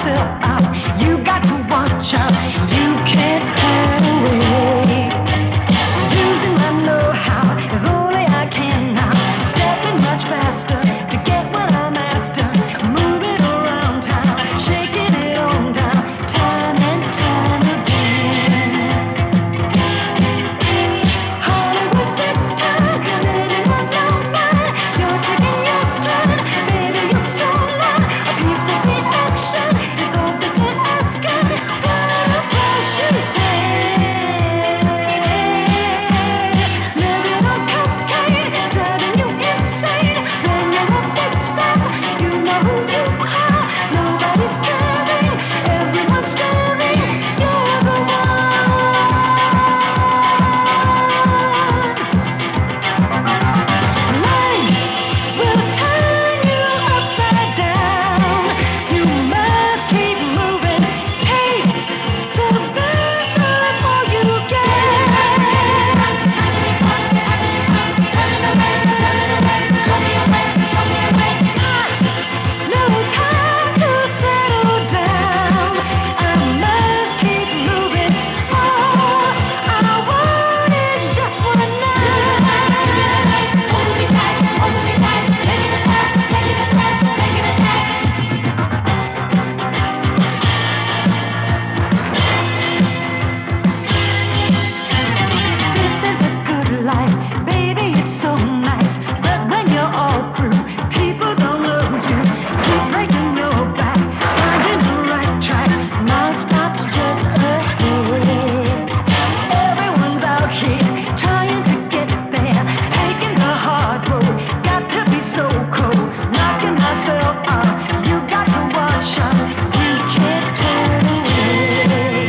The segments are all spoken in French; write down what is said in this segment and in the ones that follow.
yourself out. You got to watch out. You can't turn away. Using my know-how is only I can now. Stepping much faster to get what I'm after. Moving around town, shaking it on down, time and time again. Hollywood big time, standing on your mind. You're taking your turn, baby, you're so loud. A piece of the action is all that they're asking. What a price you pay. Living on cocaine, driving you insane. When you're a big star, you know who you are. Nobody's caring, everyone's staring. You're the one. Life will turn you upside down. You must keep moving. Take the best of all you get. No time to settle down. I must keep moving. All I want is just one night. Holding me tight, taking a pass, taking a pass, taking a pass. This is the good life, baby, it's so nice. But when you're all through, people don't know you. Keep breaking your back, finding the right track. Non-stop's just ahead. Everyone's out here trying to get there, taking the hard road. Got to be so cold, knocking myself out. You got to watch out, you can't turn away.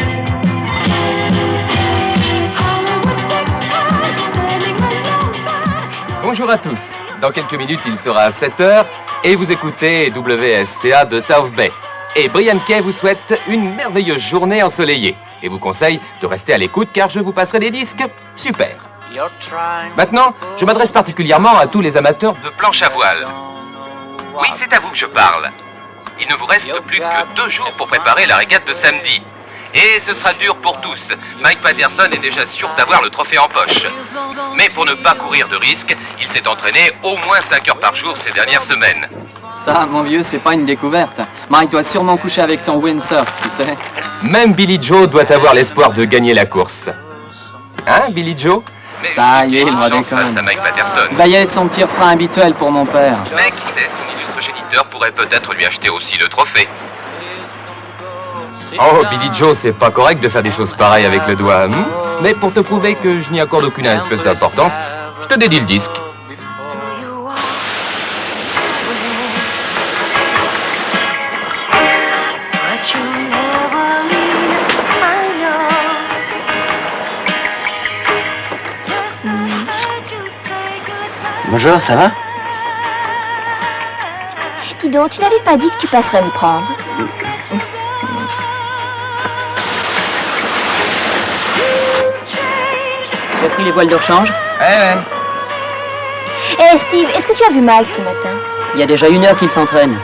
Hollywood big time, standing alone by. Bonjour à tous. Dans quelques minutes, il sera 7h et vous écoutez WSCA de South Bay. Et Brian Kay vous souhaite une merveilleuse journée ensoleillée et vous conseille de rester à l'écoute car je vous passerai des disques super. Maintenant, je m'adresse particulièrement à tous les amateurs de planche à voile. Oui, c'est à vous que je parle. Il ne vous reste plus que 2 jours pour préparer la régate de samedi. Et ce sera dur pour tous. Mike Patterson est déjà sûr d'avoir le trophée en poche. Mais pour ne pas courir de risque, il s'est entraîné au moins 5 heures par jour ces dernières semaines. Ça, mon vieux, c'est pas une découverte. Mike doit sûrement coucher avec son windsurf, tu sais. Même Billy Joe doit avoir l'espoir de gagner la course. Hein, Billy Joe? Mais Ça y est, il va chance face à déconner. Mike Patterson. Il va y aller de son petit refrain habituel pour mon père. Mais qui sait, son illustre géniteur pourrait peut-être lui acheter aussi le trophée. Oh, Billy Joe, c'est pas correct de faire des choses pareilles avec le doigt. Mais pour te prouver que je n'y accorde aucune espèce d'importance, je te dédie le disque. But you never leave, I know. Bonjour, ça va? Dis donc, tu n'avais pas dit que tu passerais me prendre. Tu as pris les voiles de rechange? Ouais. Eh Steve, est-ce que tu as vu Mike ce matin? Il y a déjà 1 heure qu'il s'entraîne.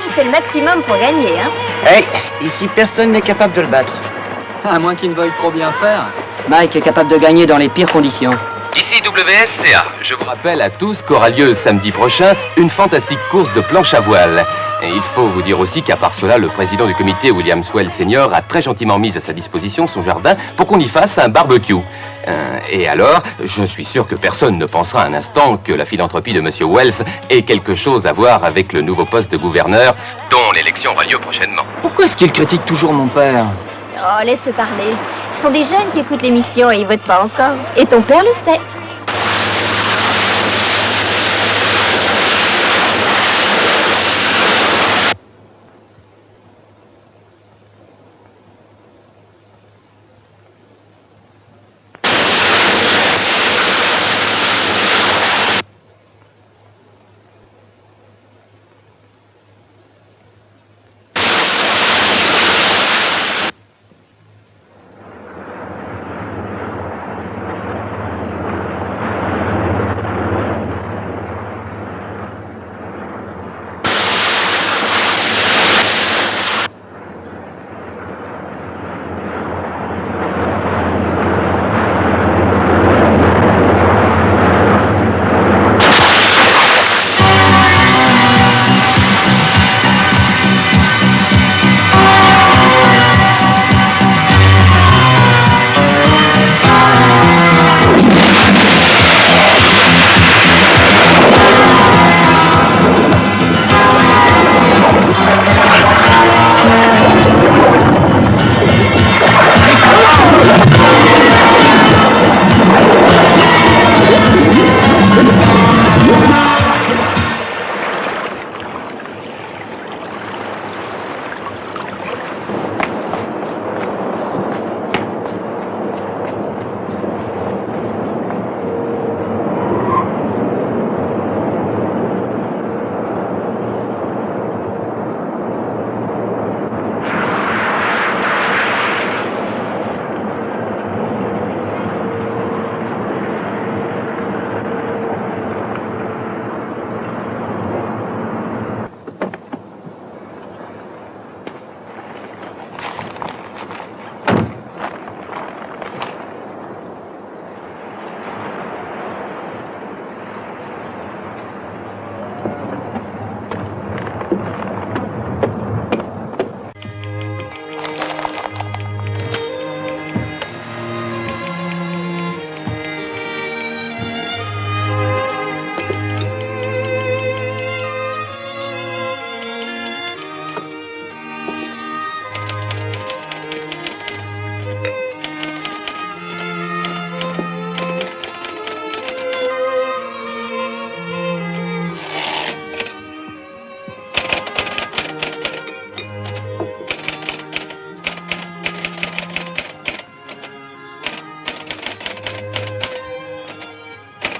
Il fait le maximum pour gagner, hein? Hey, ici personne n'est capable de le battre. À moins qu'il ne veuille trop bien faire. Mike est capable de gagner dans les pires conditions. Ici WSCA. Je vous rappelle à tous qu'aura lieu samedi prochain une fantastique course de planche à voile. Et il faut vous dire aussi qu'à part cela, le président du comité, William Swell Senior, a très gentiment mis à sa disposition son jardin pour qu'on y fasse un barbecue. Et alors, je suis sûr que personne ne pensera un instant que la philanthropie de Monsieur Wells ait quelque chose à voir avec le nouveau poste de gouverneur dont l'élection aura lieu prochainement. Pourquoi est-ce qu'il critique toujours mon père? Oh, laisse-le parler. Ce sont des jeunes qui écoutent l'émission et ils votent pas encore. Et ton père le sait.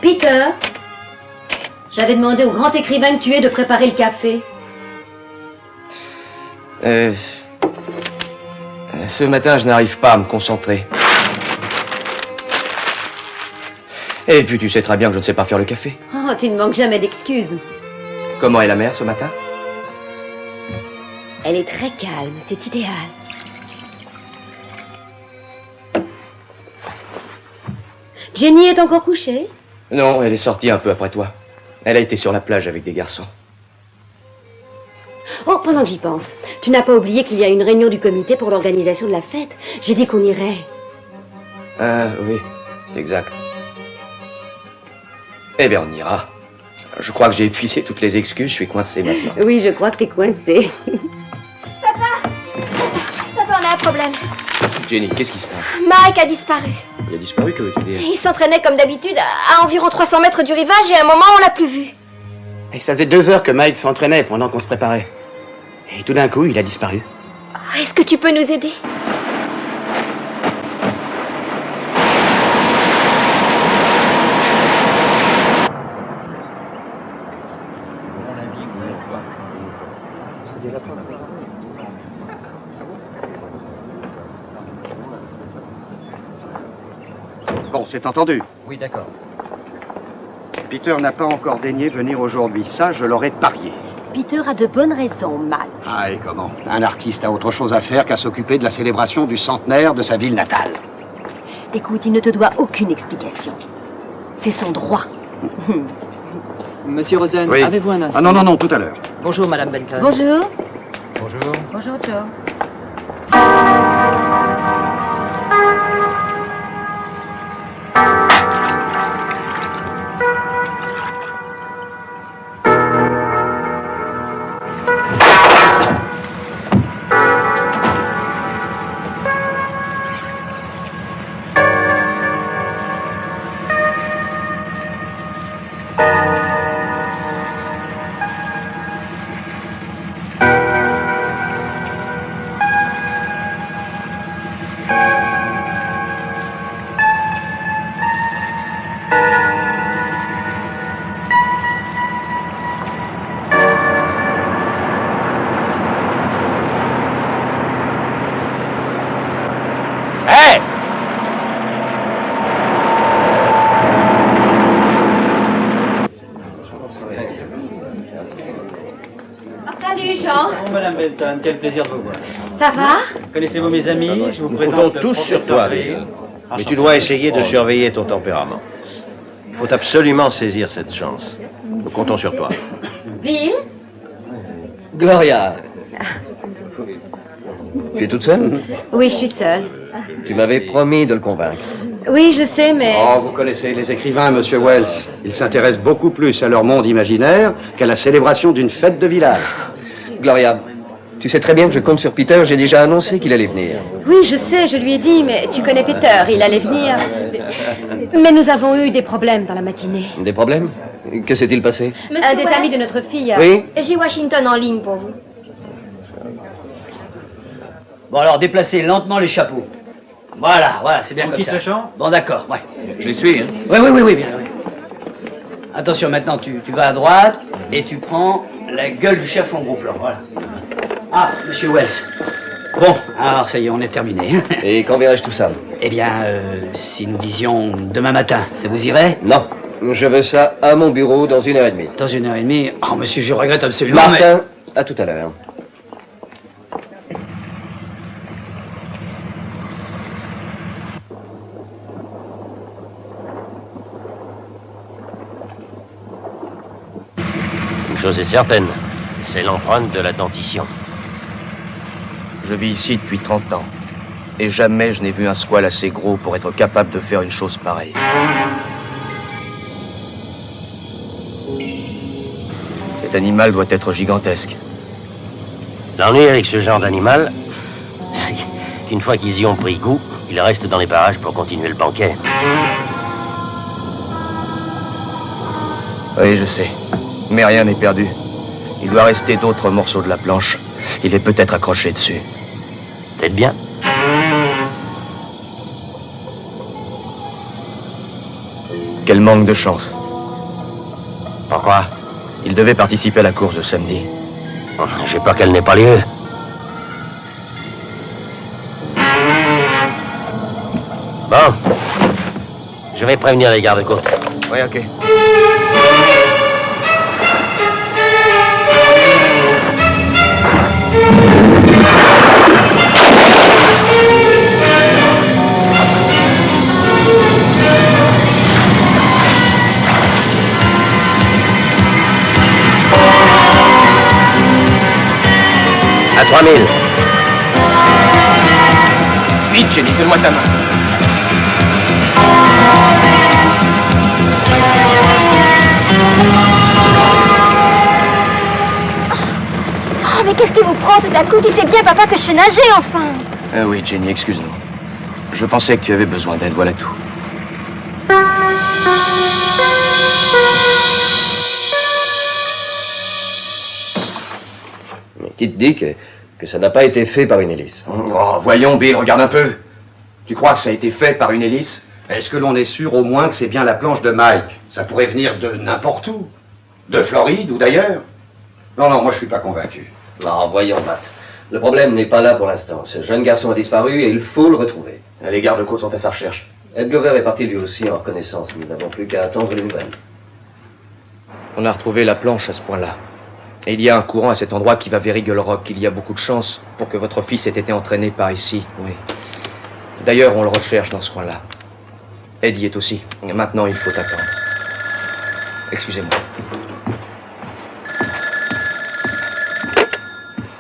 Peter, j'avais demandé au grand écrivain que tu es de préparer le café. Ce matin, je n'arrive pas à me concentrer. Et puis, tu sais très bien que je ne sais pas faire le café. Oh, tu ne manques jamais d'excuses. Comment est la mère ce matin? Elle est très calme, c'est idéal. Jenny est encore couchée? Non, elle est sortie un peu après toi. Elle a été sur la plage avec des garçons. Oh, pendant que j'y pense, tu n'as pas oublié qu'il y a une réunion du comité pour l'organisation de la fête. J'ai dit qu'on irait. Ah, oui, c'est exact. Eh bien, on ira. Je crois que j'ai épuisé toutes les excuses, je suis coincé maintenant. Oui, je crois que t'es coincé. Papa, on a un problème. Jenny, qu'est-ce qui se passe? Mike a disparu. Il a disparu, que veux-tu dire? Il s'entraînait comme d'habitude à environ 300 mètres du rivage et à un moment, on l'a plus vu. Et ça faisait 2 heures que Mike s'entraînait pendant qu'on se préparait. Et tout d'un coup, il a disparu. Est-ce que tu peux nous aider? Bon, c'est entendu. Oui, d'accord. Peter n'a pas encore daigné venir aujourd'hui. Ça, je l'aurais parié. Peter a de bonnes raisons, Matt. Ah, et comment? Un artiste a autre chose à faire qu'à s'occuper de la célébration du centenaire de sa ville natale. Écoute, il ne te doit aucune explication. C'est son droit. Monsieur Rosen, Oui. avez-vous un instant? Ah non, tout à l'heure. Bonjour, Madame Benton. Bonjour. Bonjour. Bonjour, Joe. Salut, Jean. Oh, Madame Benton, quel plaisir de vous voir. Ça va? Connaissez-vous mes amis? Je vous Nous présente comptons le tous sur professeur toi, Ray. Bill. Mais tu dois essayer de surveiller ton tempérament. Il faut absolument saisir cette chance. Nous comptons sur toi. Bill? Gloria. Tu es toute seule? Oui, je suis seule. Tu m'avais promis de le convaincre. Oui, je sais, mais... Oh, vous connaissez les écrivains, Monsieur Wells. Ils s'intéressent beaucoup plus à leur monde imaginaire qu'à la célébration d'une fête de village. Gloria, tu sais très bien que je compte sur Peter, j'ai déjà annoncé qu'il allait venir. Oui, je sais, je lui ai dit, mais tu connais Peter, il allait venir. Mais nous avons eu des problèmes dans la matinée. Des problèmes? Que s'est-il passé? Monsieur Un des Wells, amis de notre fille... Oui? J'ai Washington en ligne pour vous. Bon, alors, déplacez lentement les chapeaux. Voilà, c'est bien On comme quitte ça. le champ? Bon, d'accord, ouais. Je les suis, hein. Oui, bien, oui. Attention, maintenant, tu vas à droite et tu prends la gueule du chef en gros plan, voilà. Ah, Monsieur Wells. Bon, alors, ça y est, on est terminé. Hein. Et quand verrai-je tout ça? Eh bien, si nous disions demain matin, ça vous irait? Non, je veux ça à mon bureau dans 1h30. Dans 1h30. Oh, monsieur, je regrette absolument, mais... Martin, à tout à l'heure. Une chose est certaine, c'est l'empreinte de la dentition. Je vis ici depuis 30 ans. Et jamais je n'ai vu un squale assez gros pour être capable de faire une chose pareille. Cet animal doit être gigantesque. L'ennui avec ce genre d'animal, c'est qu'une fois qu'ils y ont pris goût, ils restent dans les parages pour continuer le banquet. Oui, je sais. Mais rien n'est perdu. Il doit rester d'autres morceaux de la planche. Il est peut-être accroché dessus. Peut-être bien. Quel manque de chance. Pourquoi? Il devait participer à la course de samedi. J'ai peur qu'elle n'ait pas lieu. Bon. Je vais prévenir les gardes-côtes. Oui, ok. À 3000. Vite, Jenny, donne-moi ta main. Oh, mais qu'est-ce qui vous prend tout d'un coup? Tu sais bien, papa, que je sais nager, enfin. Oui, Jenny, excuse-nous. Je pensais que tu avais besoin d'aide, voilà tout. Mais qui te dit que ça n'a pas été fait par une hélice? Oh, voyons, Bill, regarde un peu. Tu crois que ça a été fait par une hélice? Est-ce que l'on est sûr au moins que c'est bien la planche de Mike? Ça pourrait venir de n'importe où. De Floride ou d'ailleurs. Non, non, moi je suis pas convaincu. Non, voyons, Matt. Le problème n'est pas là pour l'instant. Ce jeune garçon a disparu et il faut le retrouver. Les gardes-côtes sont à sa recherche. Ed Glover est parti lui aussi en reconnaissance. Nous n'avons plus qu'à attendre les nouvelles. On a retrouvé la planche à ce point-là. Et il y a un courant à cet endroit qui va vers Eagle Rock. Il y a beaucoup de chances pour que votre fils ait été entraîné par ici, oui. D'ailleurs, on le recherche dans ce coin-là. Ed y est aussi. Et maintenant, il faut attendre. Excusez-moi.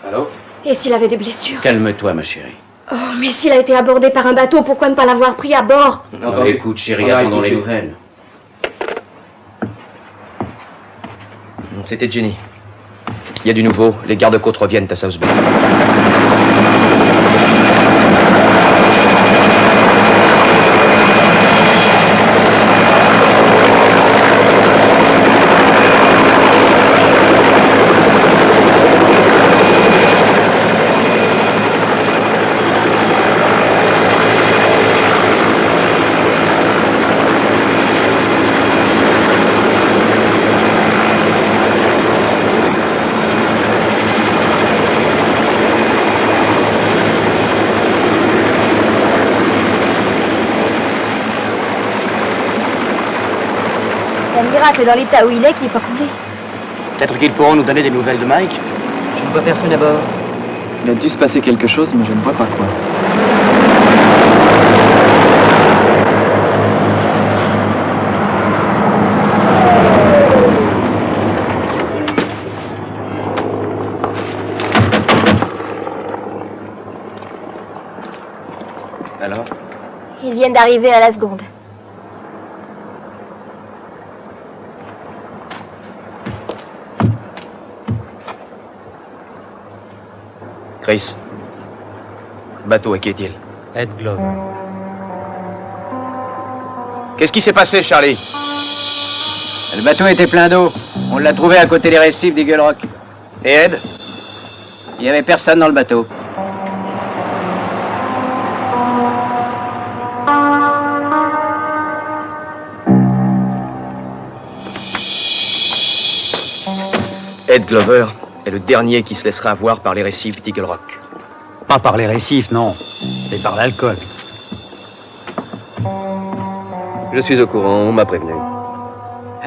Allô? Et s'il avait des blessures? Calme-toi, ma chérie. Oh, mais s'il a été abordé par un bateau, pourquoi ne pas l'avoir pris à bord? Non, écoute, chérie, attendons les nouvelles. C'était Jenny. Il y a du nouveau. Les gardes-côtes reviennent à South Bay. C'est un miracle dans l'état où il est qu'il n'est pas coulé. Peut-être qu'ils pourront nous donner des nouvelles de Mike. Je ne vois personne à bord. Il a dû se passer quelque chose, mais je ne vois pas quoi. Alors? Ils viennent d'arriver à la seconde. Chris. Bateau, à qui est-il? Ed Glover. Qu'est-ce qui s'est passé, Charlie? Le bateau était plein d'eau. On l'a trouvé à côté des récifs d'Eagle Rock. Et Ed? Il n'y avait personne dans le bateau. Ed Glover est le dernier qui se laissera avoir par les récifs d'Eagle Rock. Pas par les récifs, non. Mais par l'alcool. Je suis au courant, on m'a prévenu.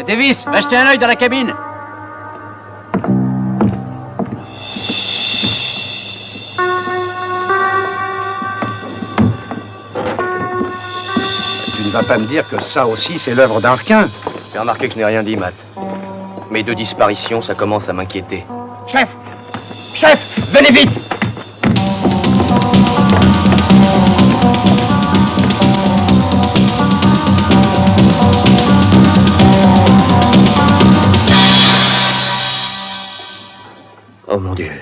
Davis, va jeter un œil dans la cabine. Tu ne vas pas me dire que ça aussi, c'est l'œuvre d'un requin. J'ai remarqué que je n'ai rien dit, Matt. Mes deux disparitions, ça commence à m'inquiéter. Chef! Chef! Venez vite! Oh mon Dieu.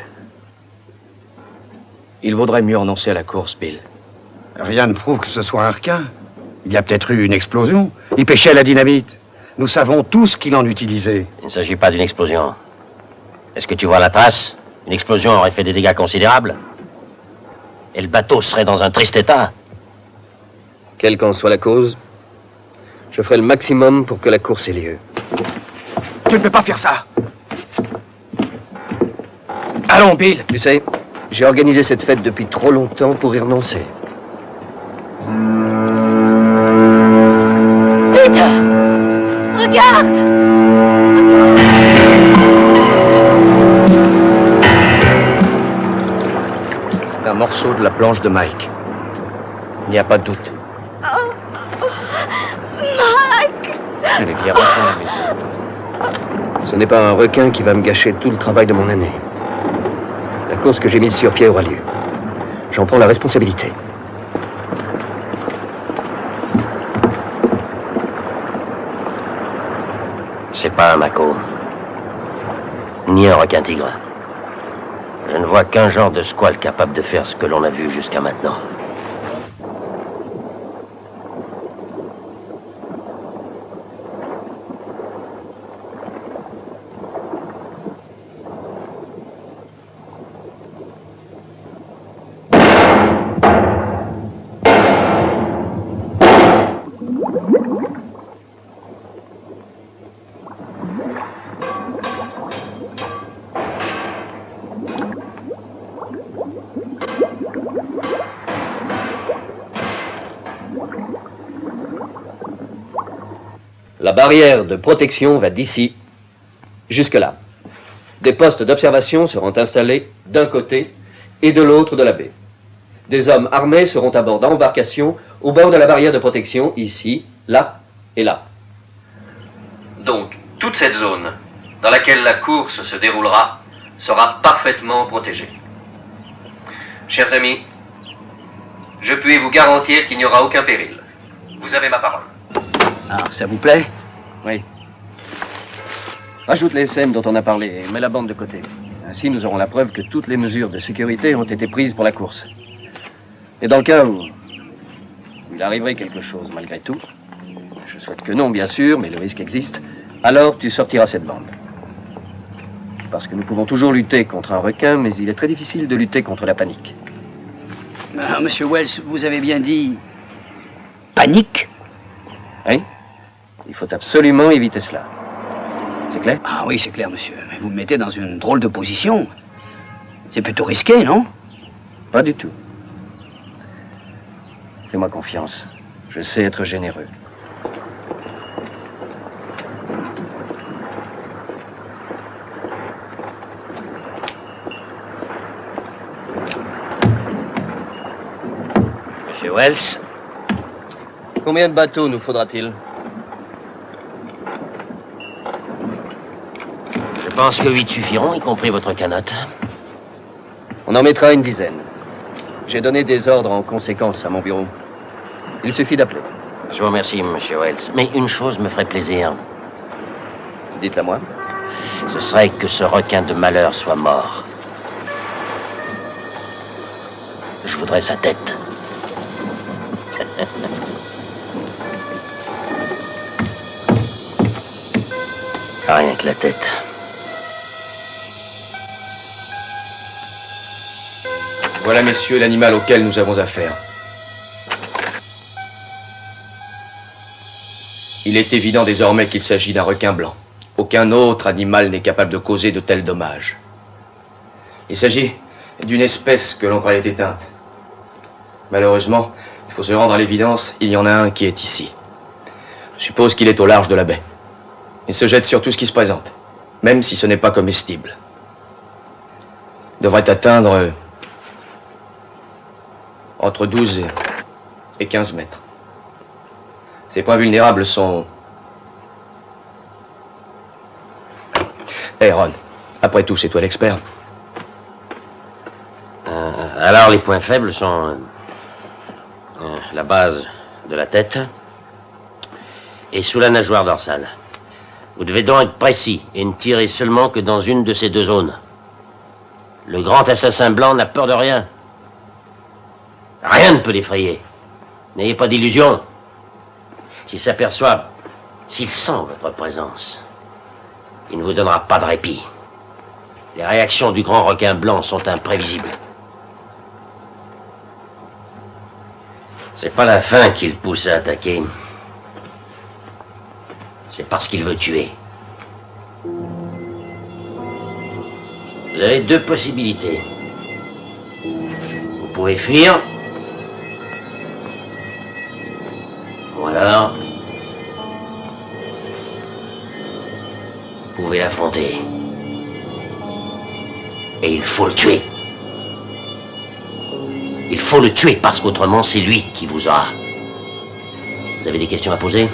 Il vaudrait mieux renoncer à la course, Bill. Rien ne prouve que ce soit un requin. Il y a peut-être eu une explosion. Il pêchait la dynamite. Nous savons tous qu'il en utilisait. Il ne s'agit pas d'une explosion. Est-ce que tu vois la trace? Une explosion aurait fait des dégâts considérables. Et le bateau serait dans un triste état. Quelle qu'en soit la cause, je ferai le maximum pour que la course ait lieu. Tu ne peux pas faire ça. Allons, Bill. Tu sais, j'ai organisé cette fête depuis trop longtemps pour y renoncer. Peter! Regarde! C'est un morceau de la planche de Mike. Il n'y a pas de doute. Mike! Allez, viens, rentrons à la maison. Ce n'est pas un requin qui va me gâcher tout le travail de mon année. La course que j'ai mise sur pied aura lieu. J'en prends la responsabilité. C'est pas un mako. Ni un requin-tigre. Je ne vois qu'un genre de squale capable de faire ce que l'on a vu jusqu'à maintenant. La barrière de protection va d'ici jusque là. Des postes d'observation seront installés d'un côté et de l'autre de la baie. Des hommes armés seront à bord d'embarcations au bord de la barrière de protection, ici, là et là. Donc, toute cette zone dans laquelle la course se déroulera sera parfaitement protégée. Chers amis, je puis vous garantir qu'il n'y aura aucun péril. Vous avez ma parole. Alors, ça vous plaît? Oui. Ajoute les scènes dont on a parlé et mets la bande de côté. Ainsi, nous aurons la preuve que toutes les mesures de sécurité ont été prises pour la course. Et dans le cas où il arriverait quelque chose malgré tout, je souhaite que non, bien sûr, mais le risque existe, alors tu sortiras cette bande. Parce que nous pouvons toujours lutter contre un requin, mais il est très difficile de lutter contre la panique. Ah, Monsieur Wells, vous avez bien dit... panique? Oui. Il faut absolument éviter cela. C'est clair? Ah oui, c'est clair, monsieur. Mais vous me mettez dans une drôle de position. C'est plutôt risqué, non? Pas du tout. Fais-moi confiance. Je sais être généreux. Monsieur Wells, combien de bateaux nous faudra-t-il? Je pense que 8 suffiront, y compris votre canotte. On en mettra une dizaine. J'ai donné des ordres en conséquence à mon bureau. Il suffit d'appeler. Je vous remercie, monsieur Wells. Mais une chose me ferait plaisir. Dites-la moi. Ce serait que ce requin de malheur soit mort. Je voudrais sa tête. Rien que la tête. Voilà, messieurs, l'animal auquel nous avons affaire. Il est évident désormais qu'il s'agit d'un requin blanc. Aucun autre animal n'est capable de causer de tels dommages. Il s'agit d'une espèce que l'on croyait éteinte. Malheureusement, il faut se rendre à l'évidence, il y en a un qui est ici. Je suppose qu'il est au large de la baie. Il se jette sur tout ce qui se présente, même si ce n'est pas comestible. Il devrait atteindre entre 12 et 15 mètres. Ces points vulnérables sont... Hey Ron, après tout, c'est toi l'expert. Alors, les points faibles sont la base de la tête et sous la nageoire dorsale. Vous devez donc être précis et ne tirer seulement que dans une de ces deux zones. Le grand assassin blanc n'a peur de rien. Rien ne peut l'effrayer. N'ayez pas d'illusion. S'il s'aperçoit, s'il sent votre présence, il ne vous donnera pas de répit. Les réactions du grand requin blanc sont imprévisibles. C'est pas la faim qui le pousse à attaquer. C'est parce qu'il veut tuer. Vous avez deux possibilités. Vous pouvez fuir, ou alors, vous pouvez l'affronter. Et il faut le tuer. Il faut le tuer parce qu'autrement c'est lui qui vous aura. Vous avez des questions à poser ?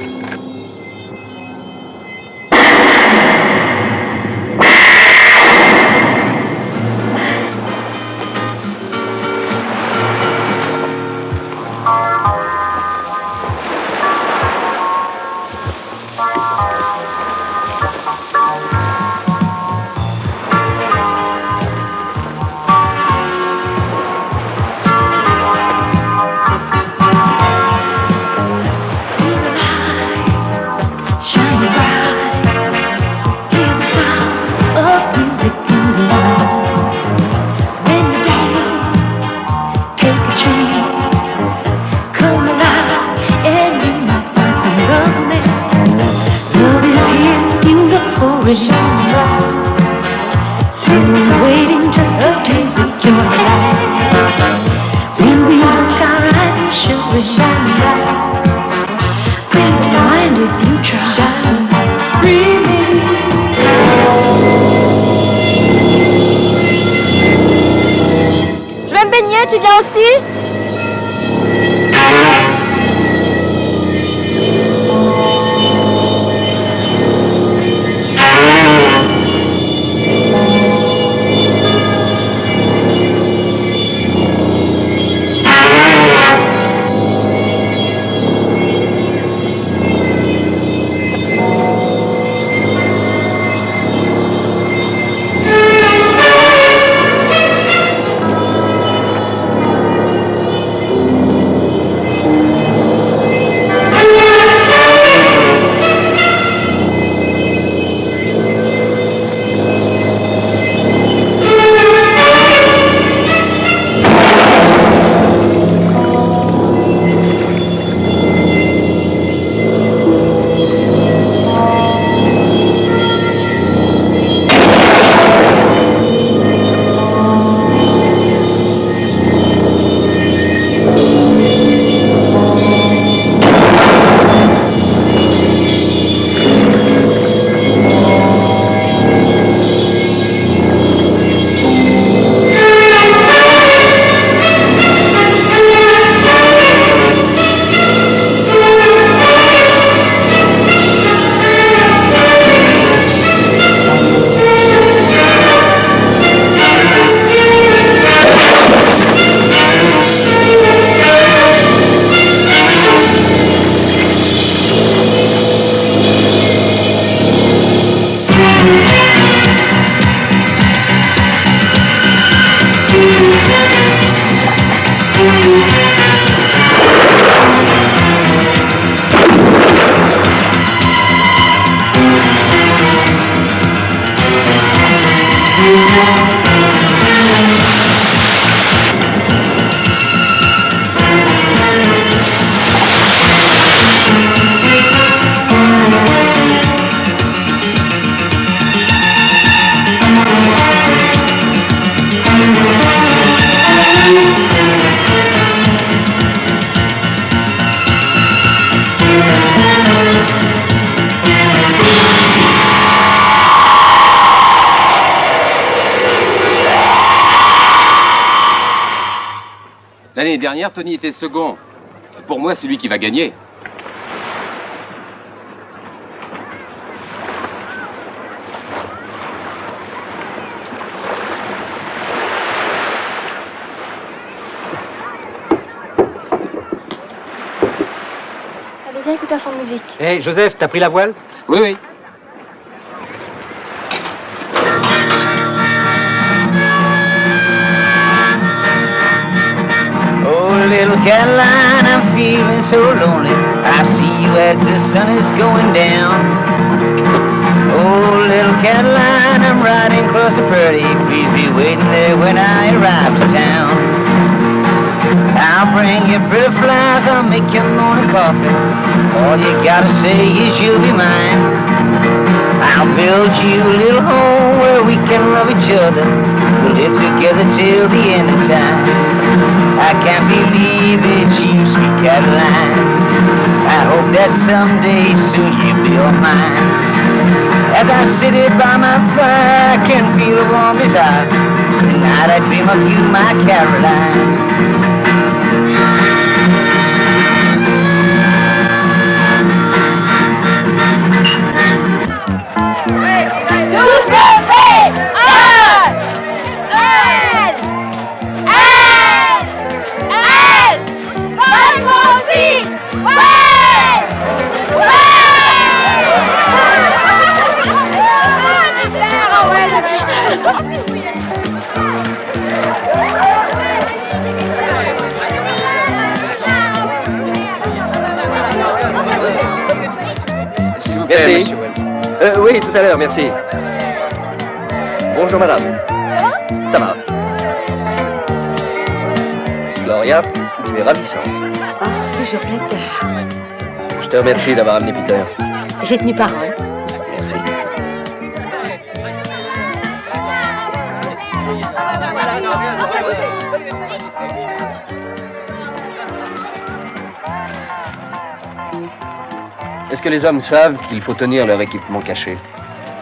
Tu viens aussi? L'année dernière, Tony était second. Pour moi, c'est lui qui va gagner. Allez, viens écouter un son de musique. Hé, Joseph, t'as pris la voile? Oui, oui. Little Caroline, I'm feeling so lonely. I see you as the sun is going down. Oh, little Caroline, I'm riding across the prairie. Please be waiting there when I arrive in town. I'll bring you pretty flowers, I'll make your morning coffee. All you gotta say is you'll be mine. I'll build you a little home where we can love each other. We'll live together till the end of time. I can't believe it's you, sweet Caroline. I hope that someday soon you'll be all mine. As I sit here by my fire, I can feel a warm desire. Tonight I dream of you, my Caroline. Merci. Oui, tout à l'heure, merci. Bonjour, madame. Ça va? Gloria, tu es ravissante. Oh, toujours flatteur. Je te remercie d'avoir amené Peter. J'ai tenu parole. Merci. Est-ce que les hommes savent qu'il faut tenir leur équipement caché?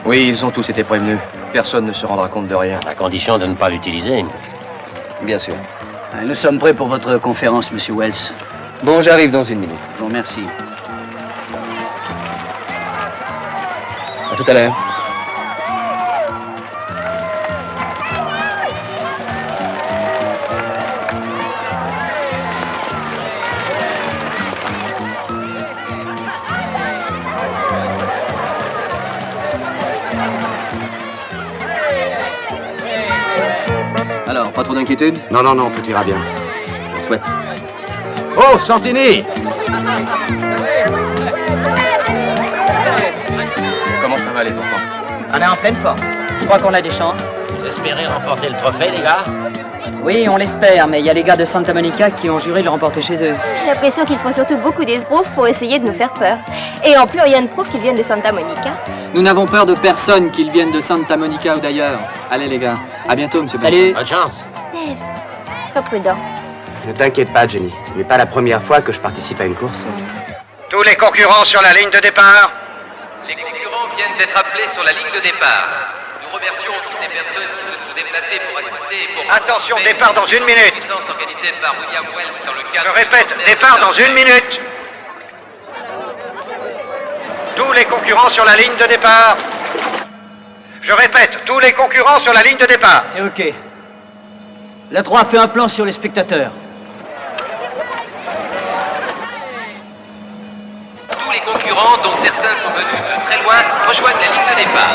Oui, ils ont tous été prévenus. Personne ne se rendra compte de rien. À condition de ne pas l'utiliser. Bien sûr. Nous sommes prêts pour votre conférence, Monsieur Wells. Bon, j'arrive dans une minute. Je vous remercie. À tout à l'heure. Alors, pas trop d'inquiétude? Non, non, non, tout ira bien. Je le souhaite. Oh, Santini! Comment ça va, les enfants? On est en pleine forme. Je crois qu'on a des chances. Vous espérez remporter le trophée, les gars? Oui, on l'espère, mais il y a les gars de Santa Monica qui ont juré de le remporter chez eux. J'ai l'impression qu'ils font surtout beaucoup d'esbroufs pour essayer de nous faire peur. Et en plus, rien ne prouve qu'ils viennent de Santa Monica. Nous n'avons peur de personne, qu'ils viennent de Santa Monica ou d'ailleurs. Allez, les gars. À bientôt, monsieur. Salut. Bonne chance. Dave, sois prudent. Ne t'inquiète pas, Jenny. Ce n'est pas la première fois que je participe à une course. Tous les concurrents sur la ligne de départ. Les concurrents viennent d'être appelés sur la ligne de départ. Nous remercions toutes les personnes qui se sont déplacées pour assister et pour... Attention, départ dans une minute. Organisée par William Wells dans le cadre... Je répète, départ dans une minute. Tous les concurrents sur la ligne de départ. Je répète, tous les concurrents sur la ligne de départ. C'est OK. La 3 fait un plan sur les spectateurs. Tous les concurrents, dont certains sont venus de très loin, rejoignent la ligne de départ.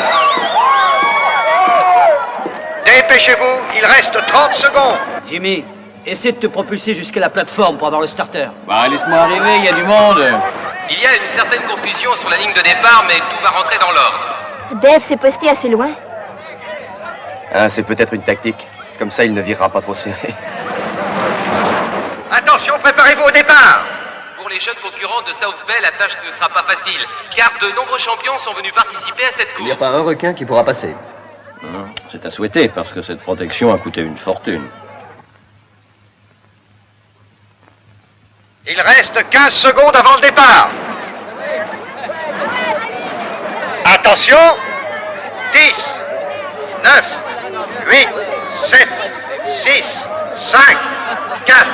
Dépêchez-vous, il reste 30 secondes. Jimmy, essaie de te propulser jusqu'à la plateforme pour avoir le starter. Bah, laisse-moi arriver, il y a du monde. Il y a une certaine confusion sur la ligne de départ, mais tout va rentrer dans l'ordre. Dave s'est posté assez loin. Ah, c'est peut-être une tactique. Comme ça, il ne virera pas trop serré. Attention, préparez-vous au départ. Pour les jeunes concurrents de South Bay, la tâche ne sera pas facile, car de nombreux champions sont venus participer à cette Il n'y course. a pas un requin qui pourra passer. C'est à souhaiter, parce que cette protection a coûté une fortune. Il reste 15 secondes avant le départ. Attention. 10, 9, 8, 7, 6, 5, 4,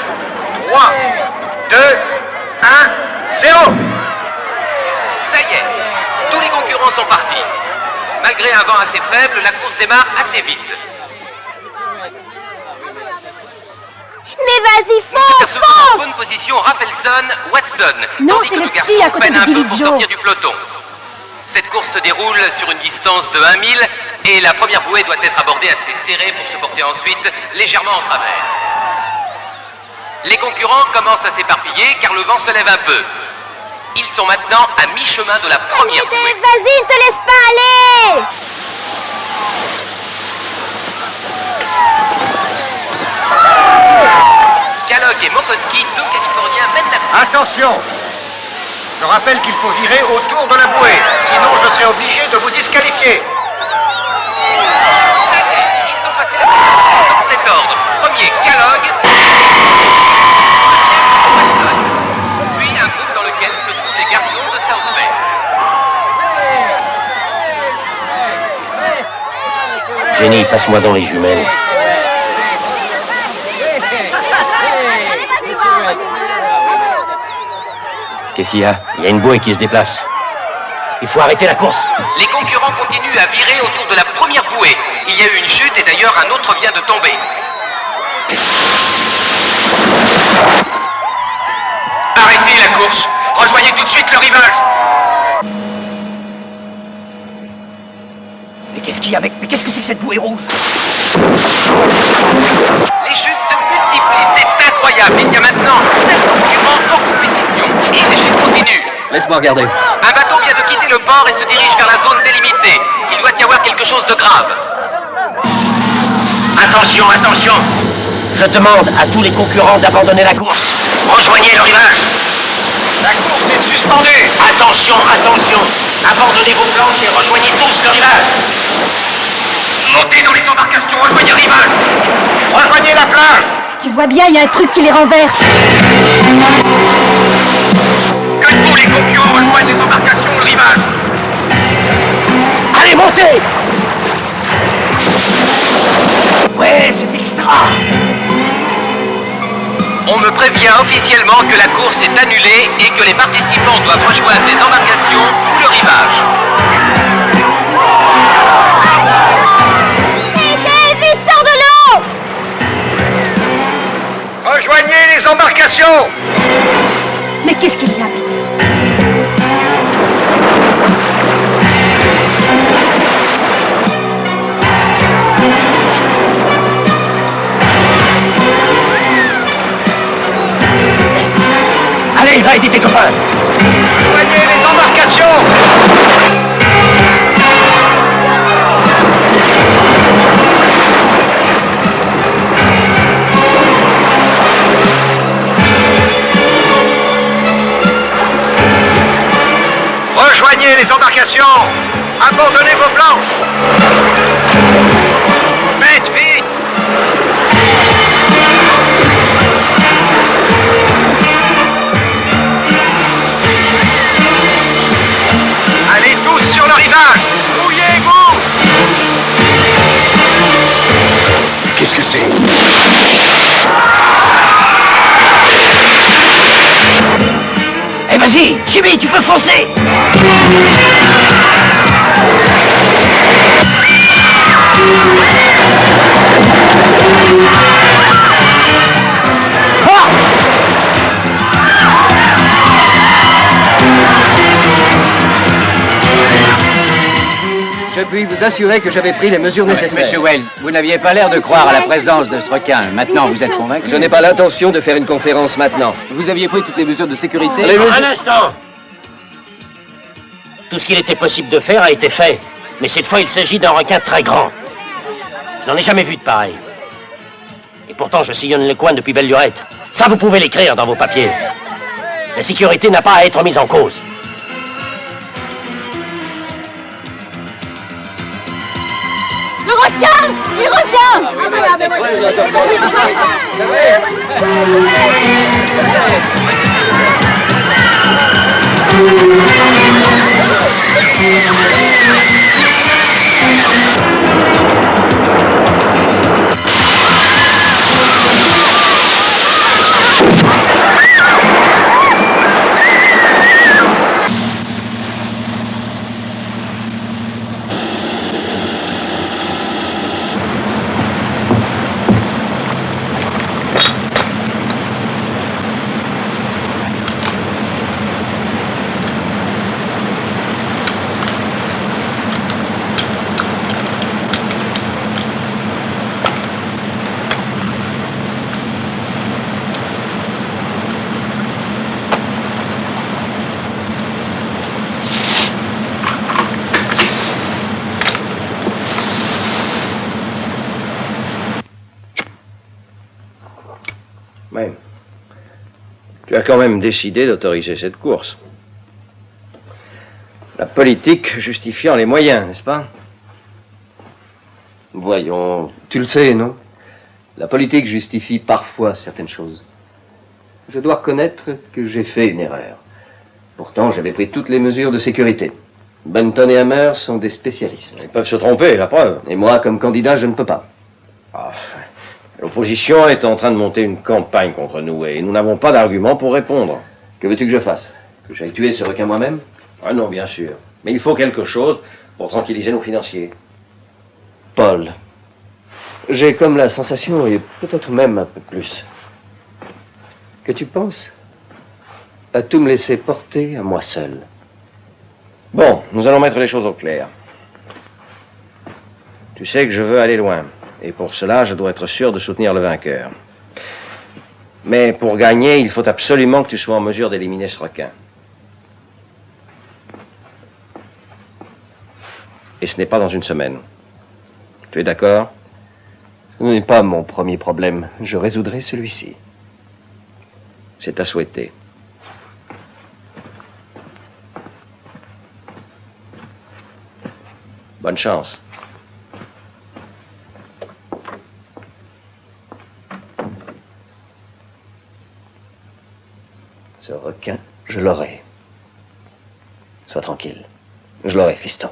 3, 2, 1, 0. Ça y est, tous les concurrents sont partis. Malgré un vent assez faible, la course démarre assez vite. Mais vas-y, Nous fonce, apercevons en fonce! bonne position Rafelson, Watson. Non, tandis c'est que le nos petit garçons à côté peinent de un peu Billy pour Joe. sortir du peloton. Cette course se déroule sur une distance de 1 mille et la première bouée doit être abordée assez serrée pour se porter ensuite légèrement en travers. Les concurrents commencent à s'éparpiller car le vent se lève un peu. Ils sont maintenant à mi-chemin de la première Allez, bouée. Dave, vas-y, ne te laisse pas aller! Kellogg et Mokoski, deux Californiens, mènent la course. Attention. Je rappelle qu'il faut virer autour de la bouée, sinon je serai obligé de vous disqualifier. Ils ont passé la partie dans cet ordre. Premier, Kellogg. Watson. Puis un groupe dans lequel se trouvent les garçons de South Bay. Jenny, passe-moi dans les jumelles. Qu'est-ce qu'il y a? Il y a une bouée qui se déplace. Il faut arrêter la course. Les concurrents continuent à virer autour de la première bouée. Il y a eu une chute et d'ailleurs un autre vient de tomber. Arrêtez la course. Rejoignez tout de suite le rivage. Mais qu'est-ce qu'il y a avec... Mais qu'est-ce que c'est que cette bouée rouge? Les chutes se multiplient, c'est incroyable. Il y a maintenant 7 concurrents en compétition et les chutes continuent. Laisse-moi regarder. Un bateau vient de quitter le port et se dirige vers la zone délimitée. Il doit y avoir quelque chose de grave. Attention, attention. Je demande à tous les concurrents d'abandonner la course. Rejoignez le rivage. La course est suspendue. Attention, attention. Abandonnez vos planches et rejoignez tous le rivage. Montez dans les embarcations, rejoignez le rivage. Rejoignez la plage. Tu vois bien, il y a un truc qui les renverse. Que tous les concurrents rejoignent les embarcations, le rivage. Allez, montez. Ouais, c'est extra. On me prévient officiellement que la course est annulée et que les participants doivent rejoindre les embarcations ou le rivage. Vite, sors de l'eau! Rejoignez les embarcations. Mais qu'est-ce qu'il y a, Peter? Allez, va aider tes copains. Rejoignez les embarcations. Rejoignez les embarcations. Abandonnez vos planches. Faites vite. Allez tous sur le rivage. Mouillez-vous. Qu'est-ce que c'est? Eh, vas-y, Jimmy, tu peux foncer. Je puis vous assurer que j'avais pris les mesures nécessaires. Monsieur Wells, vous n'aviez pas l'air de croire à la présence de ce requin. Maintenant, vous êtes convaincu? Je n'ai pas l'intention de faire une conférence maintenant. Vous aviez pris toutes les mesures de sécurité? Un instant. Tout ce qu'il était possible de faire a été fait. Mais cette fois, il s'agit d'un requin très grand. Je n'en ai jamais vu de pareil. Et pourtant, je sillonne le coin depuis belle lurette. Ça, vous pouvez l'écrire dans vos papiers. La sécurité n'a pas à être mise en cause. Le requin! Il revient! Ouais. Tu as quand même décidé d'autoriser cette course. La politique justifiant les moyens, n'est-ce pas? Voyons, tu le sais, non? La politique justifie parfois certaines choses. Je dois reconnaître que j'ai fait une erreur. Pourtant, j'avais pris toutes les mesures de sécurité. Benton et Hammer sont des spécialistes. Ils peuvent se tromper, la preuve. Et moi, comme candidat, je ne peux pas. Ah, l'opposition est en train de monter une campagne contre nous et nous n'avons pas d'argument pour répondre. Que veux-tu que je fasse? Que j'aille tuer ce requin moi-même? Ah non, bien sûr. Mais il faut quelque chose pour tranquilliser nos financiers. Paul, j'ai comme la sensation, et peut-être même un peu plus, que tu penses à tout me laisser porter à moi seul. Bon, nous allons mettre les choses au clair. Tu sais que je veux aller loin. Et pour cela, je dois être sûr de soutenir le vainqueur. Mais pour gagner, il faut absolument que tu sois en mesure d'éliminer ce requin. Et ce n'est pas dans une semaine. Tu es d'accord? Ce n'est pas mon premier problème. Je résoudrai celui-ci. C'est à souhaiter. Bonne chance. Ce requin, je l'aurai. Sois tranquille. Je l'aurai, fiston.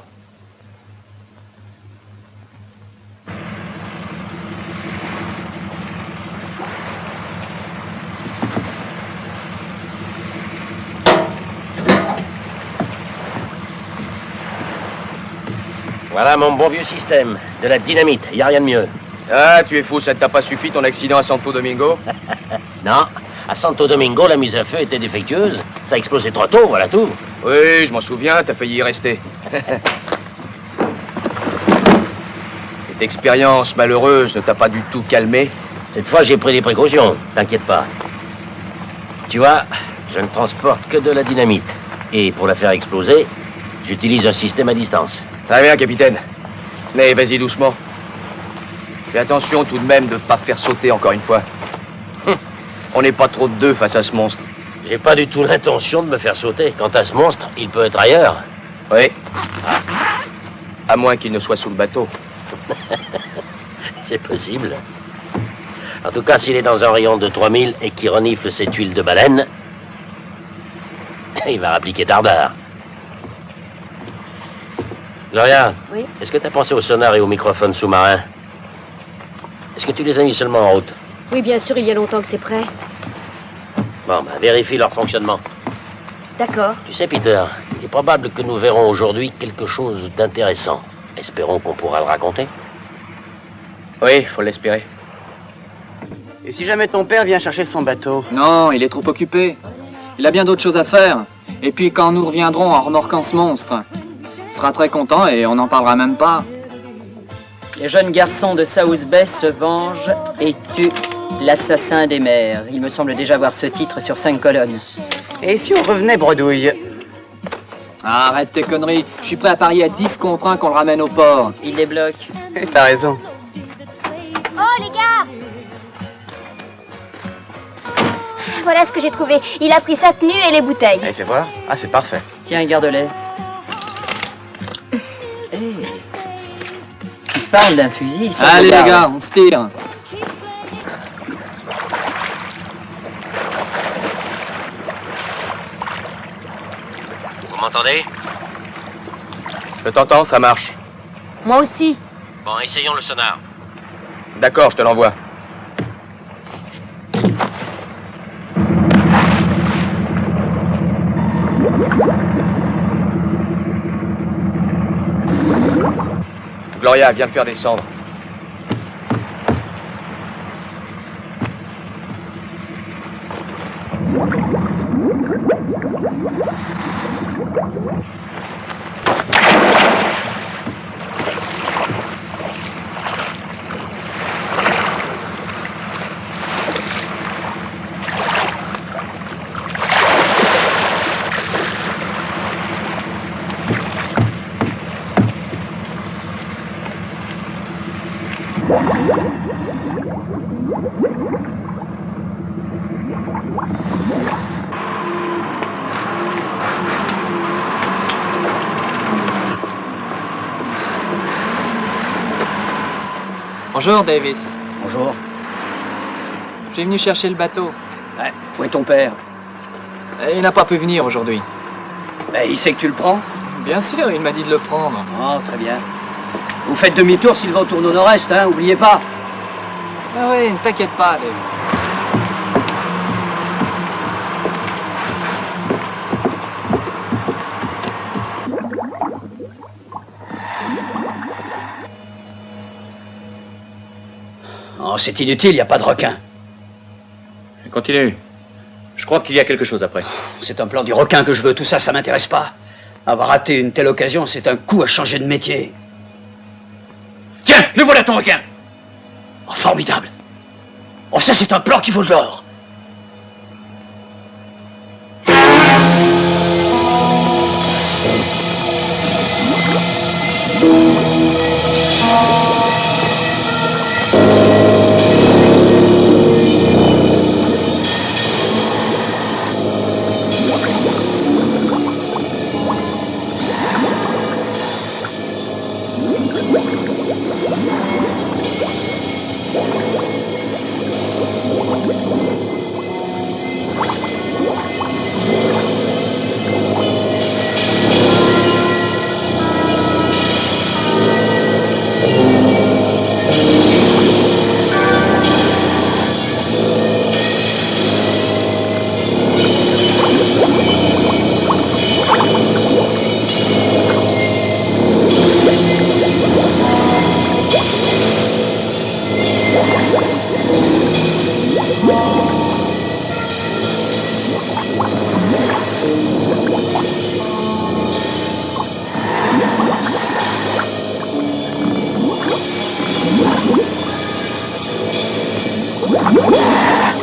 Voilà mon bon vieux système. De la dynamite, y a rien de mieux. Ah, tu es fou, ça ne t'a pas suffi ton accident à Santo Domingo? Non, à Santo Domingo, la mise à feu était défectueuse. Ça a explosé trop tôt, voilà tout. Oui, je m'en souviens, t'as failli y rester. Cette expérience malheureuse ne t'a pas du tout calmé? Cette fois, j'ai pris des précautions, t'inquiète pas. Tu vois, je ne transporte que de la dynamite. Et pour la faire exploser, j'utilise un système à distance. Très bien, capitaine. Mais vas-y doucement. Fais attention tout de même de ne pas faire sauter encore une fois. On n'est pas trop de deux face à ce monstre. J'ai pas du tout l'intention de me faire sauter. Quant à ce monstre, il peut être ailleurs. Oui. À moins qu'il ne soit sous le bateau. C'est possible. En tout cas, s'il est dans un rayon de 3000 et qu'il renifle cette huile de baleine, il va rappliquer dardard. Gloria, Oui? Est-ce que tu as pensé au sonar et au microphone sous-marin? Est-ce que tu les as mis seulement en route? Oui, bien sûr, il y a longtemps que c'est prêt. Bon, vérifie leur fonctionnement. D'accord. Tu sais, Peter, il est probable que nous verrons aujourd'hui quelque chose d'intéressant. Espérons qu'on pourra le raconter. Oui, faut l'espérer. Et si jamais ton père vient chercher son bateau? Non, il est trop occupé. Il a bien d'autres choses à faire. Et puis quand nous reviendrons en remorquant ce monstre, il sera très content et on n'en parlera même pas. Les jeunes garçons de South Bay se vengent et tuent l'assassin des mers. Il me semble déjà voir ce titre sur 5 colonnes. Et si on revenait bredouille? Arrête tes conneries. Je suis prêt à parier à 10 contre 1 qu'on le ramène au port. Il les bloque. T'as raison. Oh, les gars! Voilà ce que j'ai trouvé. Il a pris sa tenue et les bouteilles. Allez, fais voir. Ah, c'est parfait. Tiens, garde-les. Hey. Tu parles d'un fusil, ça. Allez, les regarde. gars, on se tire. Vous m'entendez? Je t'entends, ça marche. Moi aussi. Bon, essayons le sonar. D'accord, je te l'envoie. Gloria, viens le faire descendre. Bonjour, Davis. Bonjour. Je suis venu chercher le bateau. Ouais. Où est ton père? Il n'a pas pu venir aujourd'hui. Ben, il sait que tu le prends? Bien sûr, il m'a dit de le prendre. Oh, très bien. Vous faites demi-tour s'il va au tourne au nord-est, hein, oubliez pas. Ah oui, ne t'inquiète pas, Davis. Oh, c'est inutile, il n'y a pas de requin. Continue. Je crois qu'il y a quelque chose après. C'est un plan du requin que je veux, tout ça, ça m'intéresse pas. Avoir raté une telle occasion, c'est un coup à changer de métier. Tiens, le voilà ton requin! Oh, formidable! Oh, ça, c'est un plan qui vaut de l'or!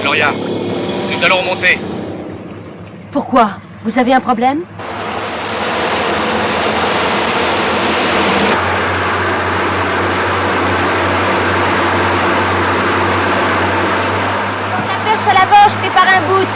Gloria, nous allons remonter. Pourquoi? Vous avez un problème? La perche à la manche, prépare un bout.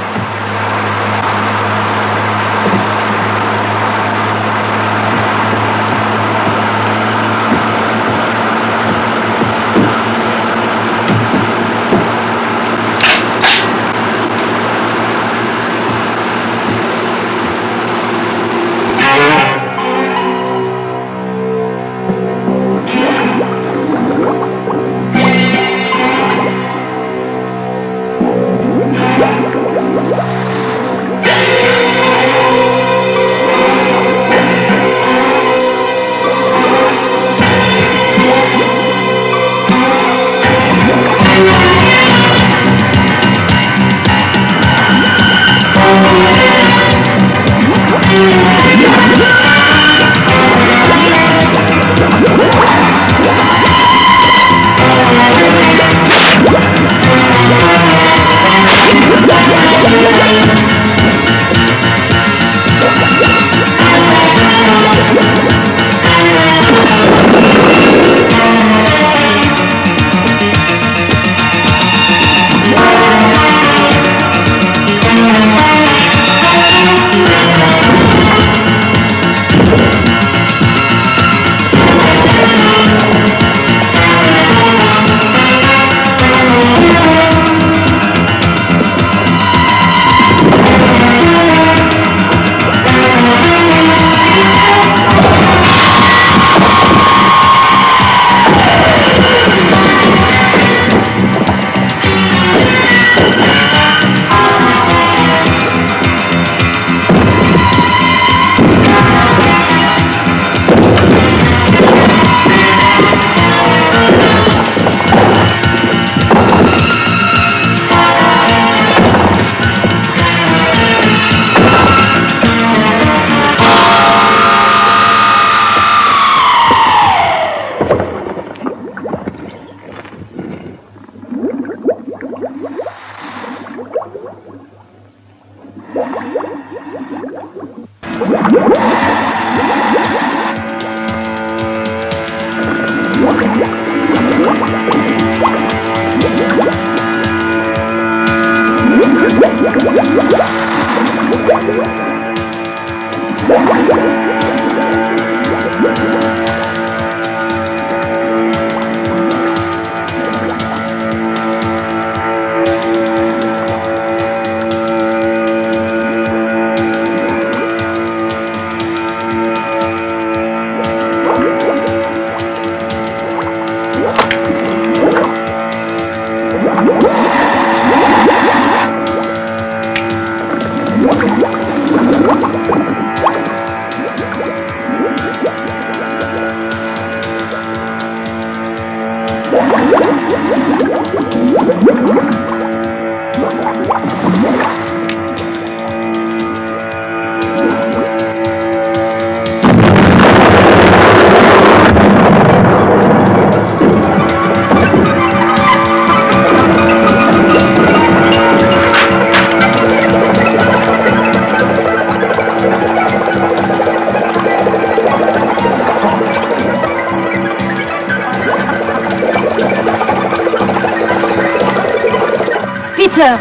Peter,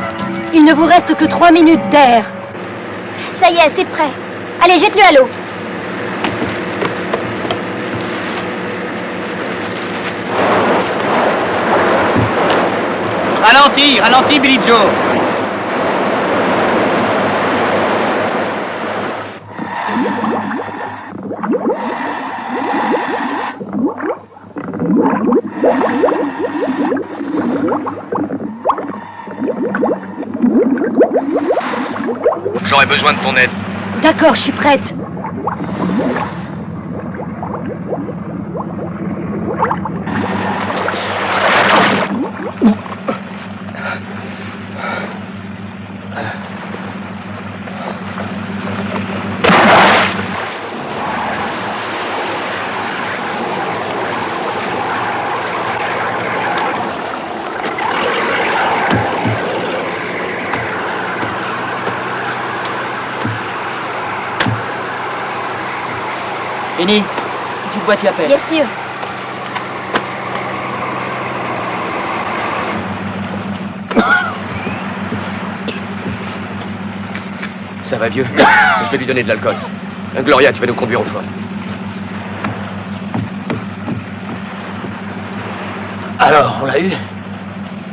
il ne vous reste que 3 minutes d'air. Ça y est, c'est prêt. Allez, jette-le à l'eau. Ralentis, ralentis, Billy Joe. J'aurais besoin de ton aide. D'accord, je suis prête. Penny, si tu le vois, tu appelles. Bien sûr. Ça va, vieux? Je vais lui donner de l'alcool. Gloria, tu vas nous conduire au fort. Alors, on l'a eu?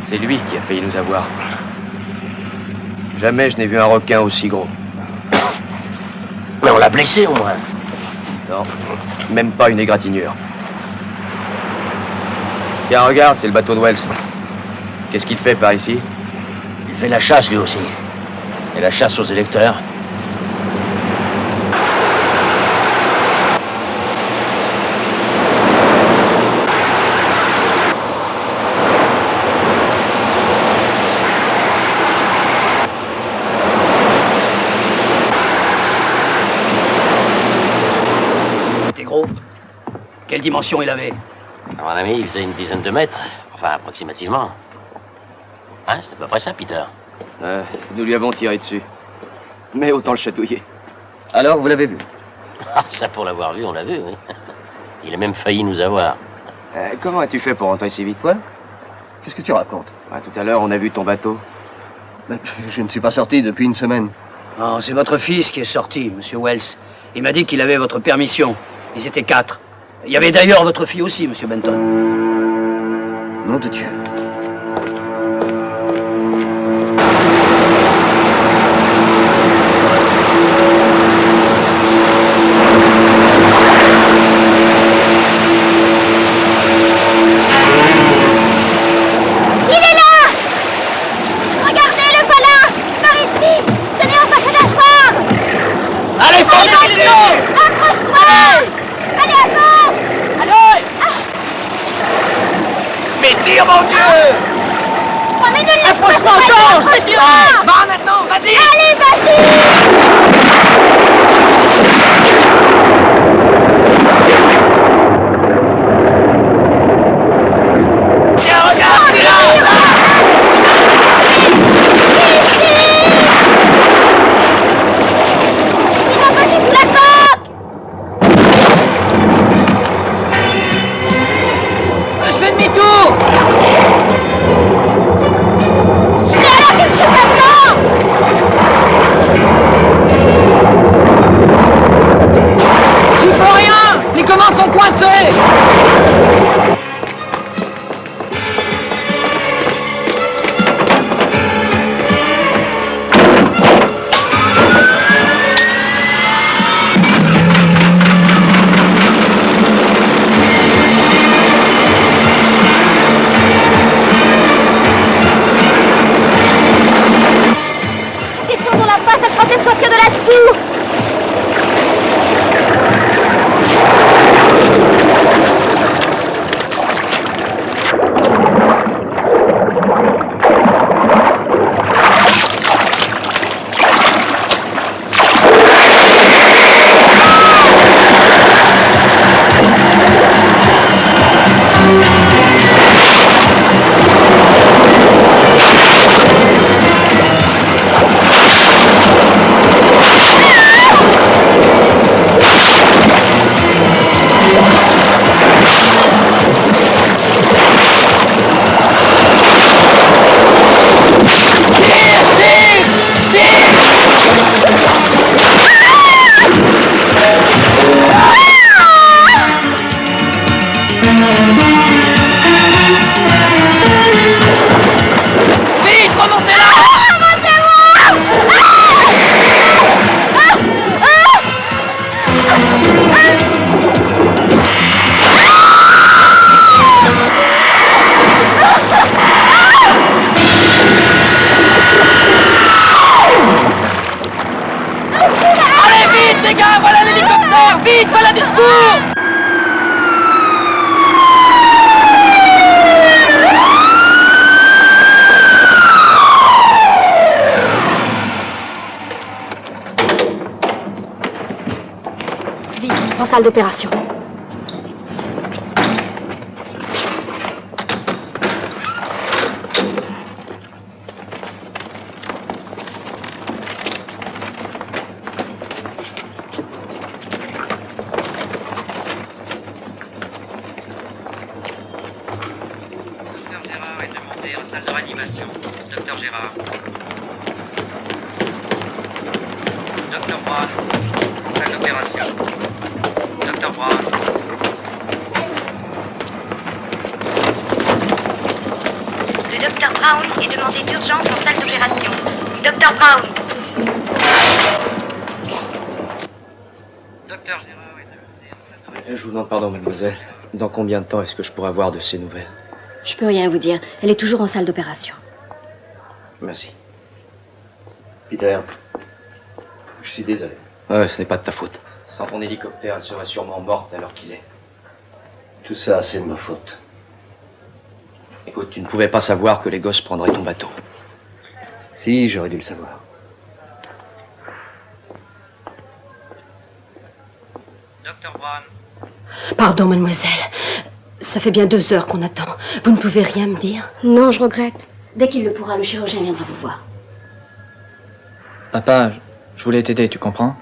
C'est lui qui a failli nous avoir. Jamais je n'ai vu un requin aussi gros. Mais on l'a blessé, au moins. Non, même pas une égratignure. Tiens, regarde, c'est le bateau de Wells. Qu'est-ce qu'il fait par ici? Il fait la chasse, lui aussi. Et la chasse aux électeurs. T'es gros? Quelle dimension il avait? À mon avis, il faisait une dizaine de mètres. Enfin, approximativement. Hein, c'est à peu près ça, Peter. Nous lui avons tiré dessus. Mais autant le chatouiller. Alors, vous l'avez vu? Ah, ça, pour l'avoir vu, on l'a vu, oui. Il a même failli nous avoir. Comment as-tu fait pour rentrer si vite? Quoi? Qu'est-ce que tu racontes? Tout à l'heure, on a vu ton bateau. Je ne suis pas sorti depuis une semaine. Non, c'est votre fils qui est sorti, monsieur Wells. Il m'a dit qu'il avait votre permission. Ils étaient 4. Il y avait d'ailleurs votre fille aussi, monsieur Benton. Nom de Dieu. Mon Dieu! Oh, mais ne laisse pas Franchement, ça, attends, je te accroche-toi. dirai! Va maintenant, vas-y! Allez, vas-y! Tiens, regarde, il est là! Il va passer sous la coque! Je fais demi-tour! Mais alors, qu'est-ce que t'attends? J'y peux rien! Les commandes sont coincées! Descendons la passe, ça fera peut-être sortir de là-dessous! Voilà discours! Vite, en salle d'opération. Salle de réanimation. Docteur Gérard. Docteur Brown. Salle d'opération. Docteur Brown. Le docteur Brown est demandé d'urgence en salle d'opération. Docteur Brown. Docteur Gérard Je vous demande pardon, mademoiselle. Dans combien de temps est-ce que je pourrai avoir de ces nouvelles? Je peux rien vous dire. Elle est toujours en salle d'opération. Merci. Peter, je suis désolé. Ouais, ce n'est pas de ta faute. Sans ton hélicoptère, elle serait sûrement morte à l'heure qu'il est. Tout ça, c'est de ma faute. Écoute, tu ne pouvais pas savoir que les gosses prendraient ton bateau. Si, j'aurais dû le savoir. Docteur Brown. Pardon, mademoiselle. Ça fait bien 2 heures qu'on attend. Vous ne pouvez rien me dire? Non, je regrette. Dès qu'il le pourra, le chirurgien viendra vous voir. Papa, je voulais t'aider, tu comprends?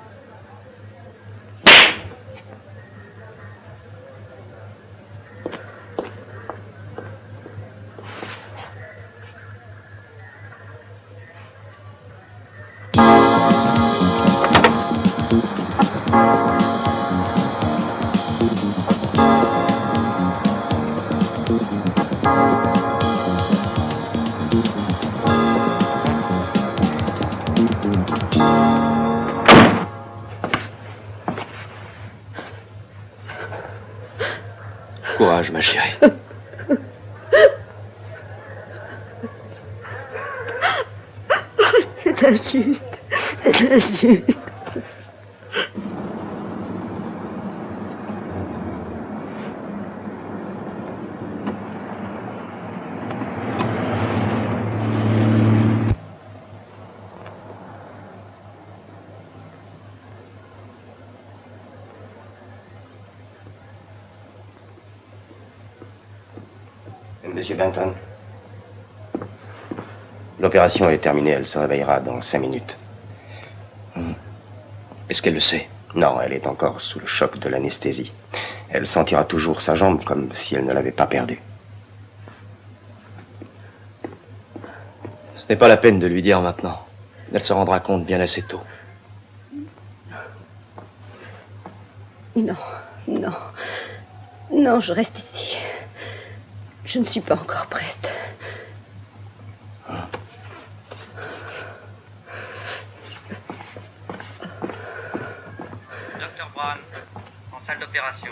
Courage, ma chérie. C'est injuste. C'est injuste. Monsieur Benton, l'opération est terminée, elle se réveillera dans 5 minutes. Est-ce qu'elle le sait? Non, elle est encore sous le choc de l'anesthésie. Elle sentira toujours sa jambe comme si elle ne l'avait pas perdue. Ce n'est pas la peine de lui dire maintenant. Elle se rendra compte bien assez tôt. Non, non. Non, je reste ici. Je ne suis pas encore prête. Docteur Brown, en salle d'opération.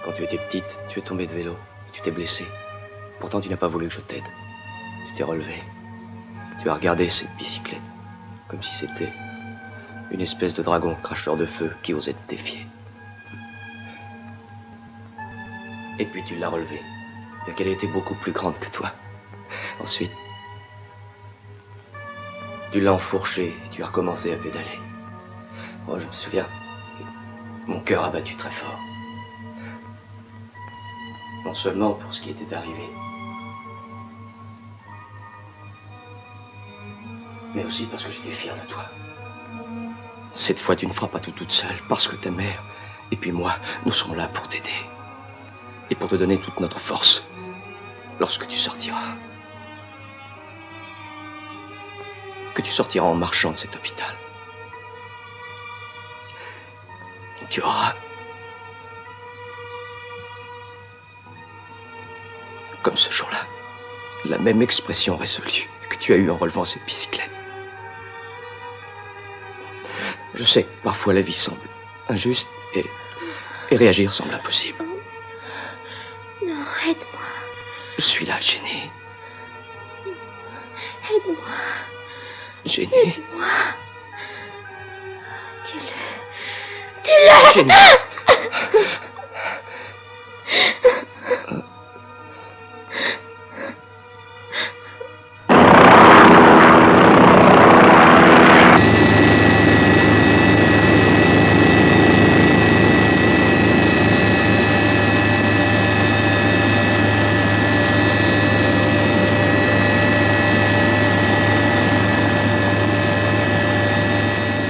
Quand tu étais petite, tu es tombée de vélo et tu t'es blessée. Pourtant, tu n'as pas voulu que je t'aide. Tu t'es relevée. Tu as regardé cette bicyclette comme si c'était une espèce de dragon cracheur de feu qui osait te défier. Et puis tu l'as relevée, bien qu'elle était beaucoup plus grande que toi. Ensuite, tu l'as enfourchée et tu as recommencé à pédaler. Oh, je me souviens. Mon cœur a battu très fort. Non seulement pour ce qui était arrivé, mais aussi parce que j'étais fier de toi. Cette fois, tu ne feras pas tout toute seule, parce que ta mère, et puis moi, nous serons là pour t'aider. Et pour te donner toute notre force, lorsque tu sortiras. Que tu sortiras en marchant de cet hôpital. Tu auras, comme ce jour-là, la même expression résolue que tu as eue en relevant cette bicyclette. Je sais que parfois la vie semble injuste et réagir semble impossible. Non, aide-moi. Je suis là, Jenny. Aide-moi. Jenny. Aide-moi. Tu l'as. Jenny.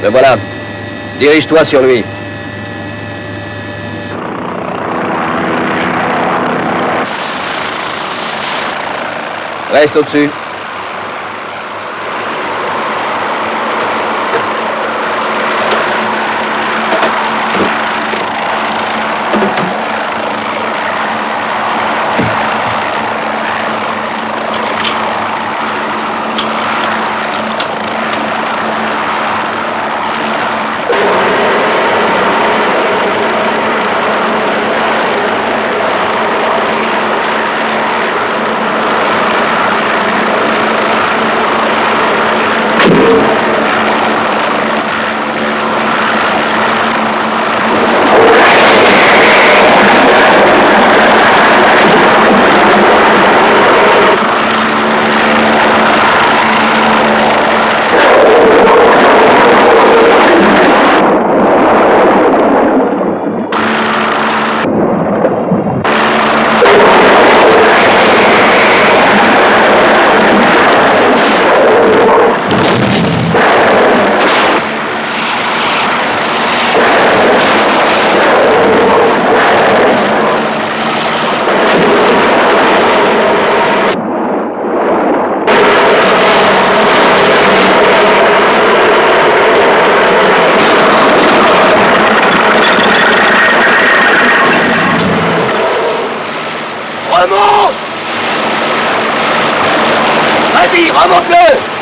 Le voilà. Dirige-toi sur lui. Reste au-dessus. Remonte! Vas-y, remonte-le!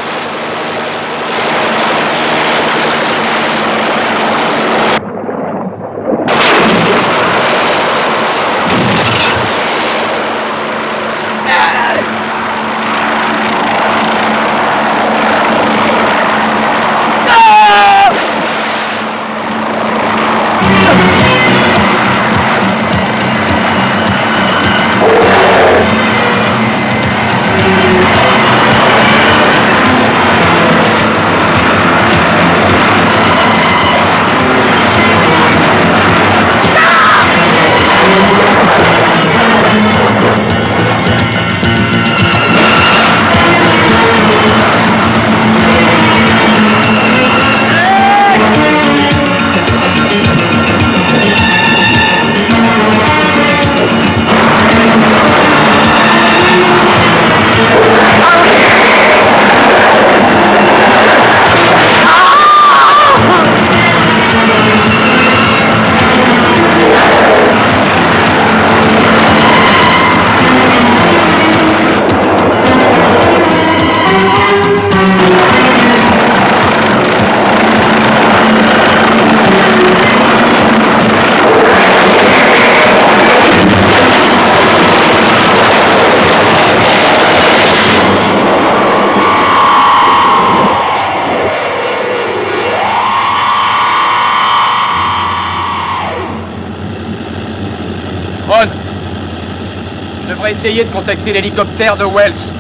Tu devrais essayer de contacter l'hélicoptère de Wells.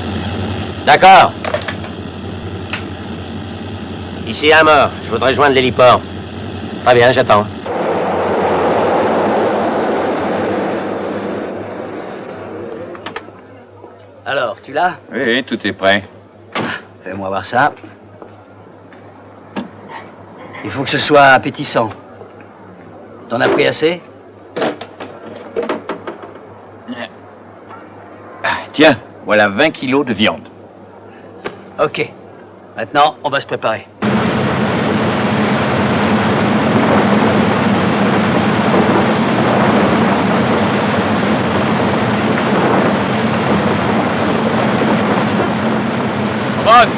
D'accord. Ici un mort. Je voudrais joindre l'héliport. Très bien, j'attends. Tu l'as? Oui, tout est prêt. Fais-moi voir ça. Il faut que ce soit appétissant. T'en as pris assez? Tiens, voilà 20 kilos de viande. Ok. Maintenant, on va se préparer. Ron,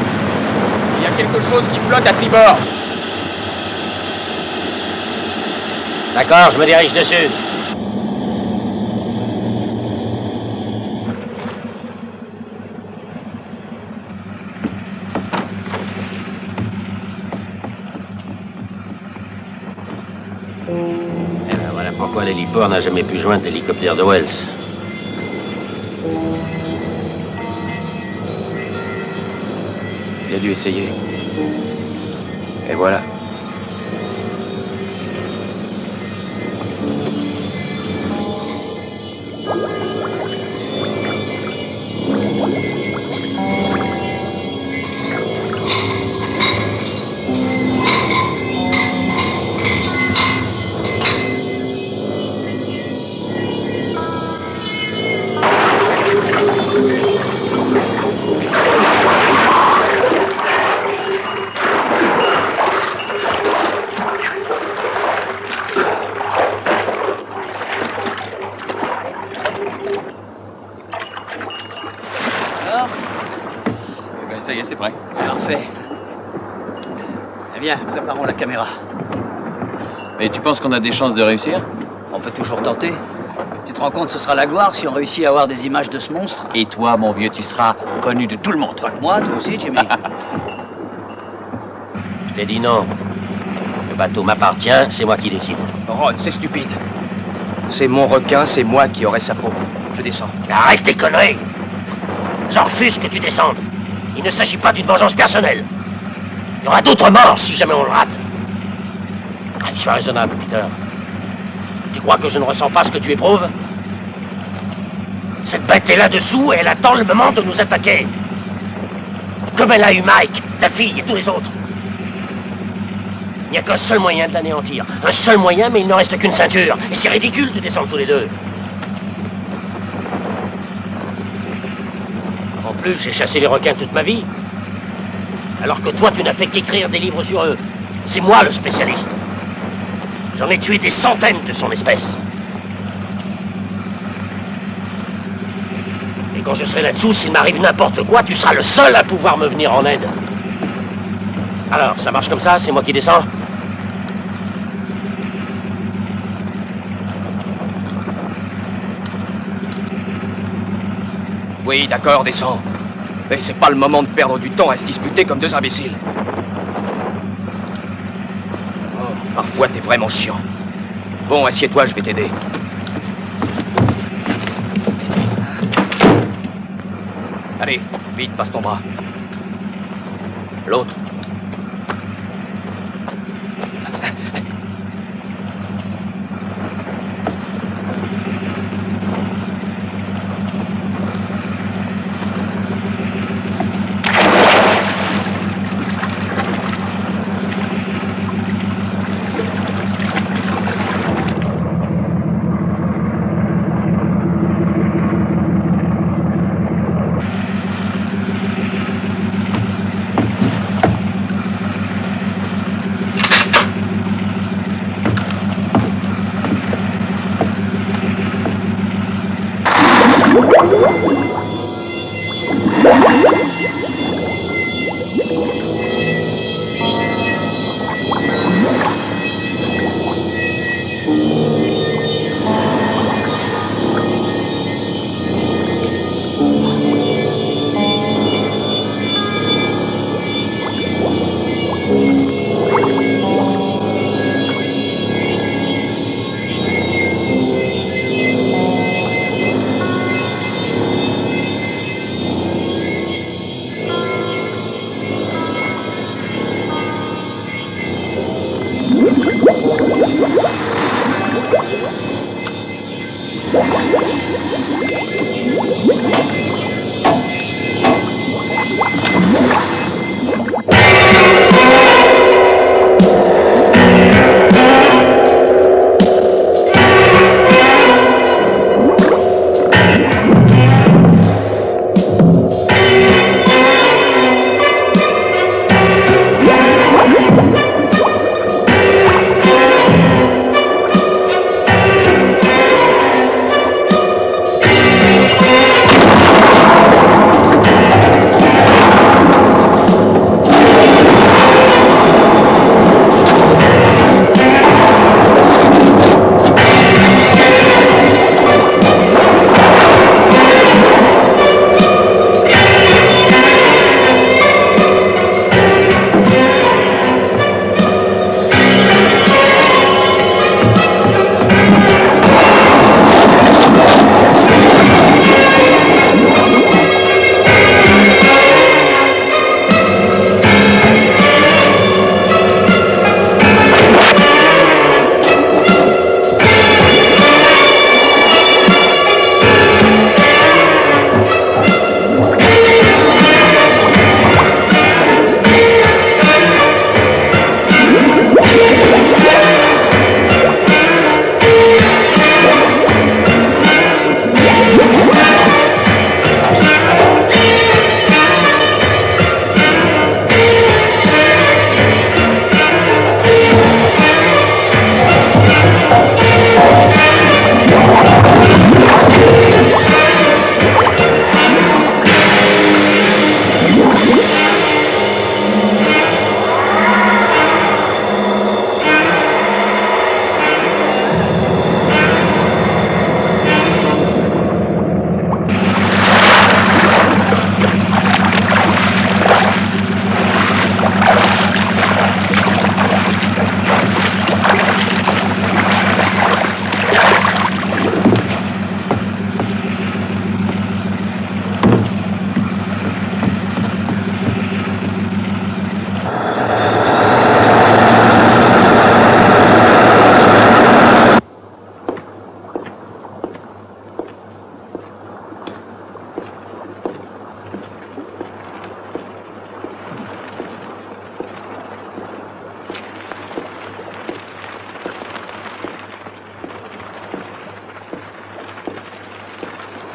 il y a quelque chose qui flotte à tribord. D'accord, je me dirige dessus. Et ben voilà pourquoi l'héliport n'a jamais pu joindre l'hélicoptère de Wells. Il a dû essayer. Et voilà. Alors? Eh ben, ça y est, c'est prêt. Parfait. Eh bien, préparons la caméra. Et tu penses qu'on a des chances de réussir? On peut toujours tenter. Tu te rends compte, ce sera la gloire si on réussit à avoir des images de ce monstre? Et toi, mon vieux, tu seras connu de tout le monde. Pas que moi, toi aussi, Jimmy. Je t'ai dit non. Le bateau m'appartient, c'est moi qui décide. Ron, c'est stupide. C'est mon requin, c'est moi qui aurai sa peau. Je descends. Arrête tes conneries! J'en refuse que tu descendes. Il ne s'agit pas d'une vengeance personnelle. Il y aura d'autres morts si jamais on le rate. Allez, sois raisonnable, Peter. Tu crois que je ne ressens pas ce que tu éprouves? Cette bête est là-dessous et elle attend le moment de nous attaquer. Comme elle a eu Mike, ta fille et tous les autres. Il n'y a qu'un seul moyen de l'anéantir. Un seul moyen, mais il ne reste qu'une ceinture. Et c'est ridicule de descendre tous les deux. En plus, j'ai chassé les requins toute ma vie. Alors que toi, tu n'as fait qu'écrire des livres sur eux. C'est moi le spécialiste. J'en ai tué des centaines de son espèce. Et quand je serai là-dessous, s'il m'arrive n'importe quoi, tu seras le seul à pouvoir me venir en aide. Alors, ça marche comme ça? C'est moi qui descends? Oui, d'accord, descends. Mais c'est pas le moment de perdre du temps à se disputer comme deux imbéciles. Oh, parfois, t'es vraiment chiant. Bon, assieds-toi, je vais t'aider. Allez, vite, passe ton bras. L'autre.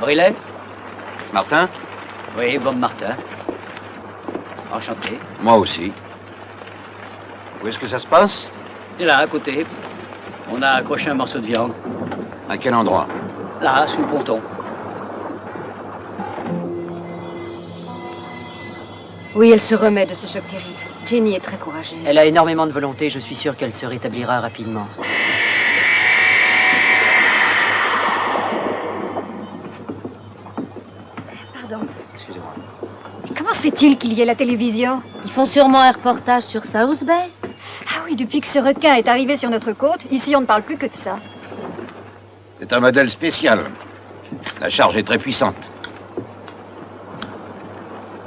Brillet? Martin? Oui, Bob Martin. Enchanté. Moi aussi. Où est-ce que ça se passe? Et là, à côté, on a accroché un morceau de viande. À quel endroit? Là, sous le ponton. Oui, elle se remet de ce choc terrible. Jenny est très courageuse. Elle a énormément de volonté, je suis sûr qu'elle se rétablira rapidement. Pardon. Excusez-moi. Comment se fait-il qu'il y ait la télévision? Ils font sûrement un reportage sur South Bay. Ah oui, depuis que ce requin est arrivé sur notre côte, ici on ne parle plus que de ça. C'est un modèle spécial. La charge est très puissante.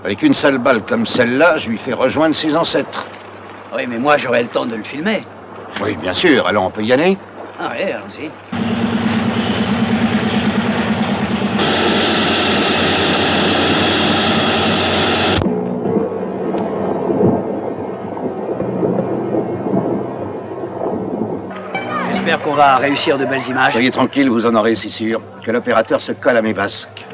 Avec une seule balle comme celle-là, je lui fais rejoindre ses ancêtres. Oui, mais moi, j'aurai le temps de le filmer. Oui, bien sûr. Alors, on peut y aller? Ah oui, allons-y. J'espère qu'on va réussir de belles images. Soyez tranquille, vous en aurez, c'est sûr. Que l'opérateur se colle à mes basques.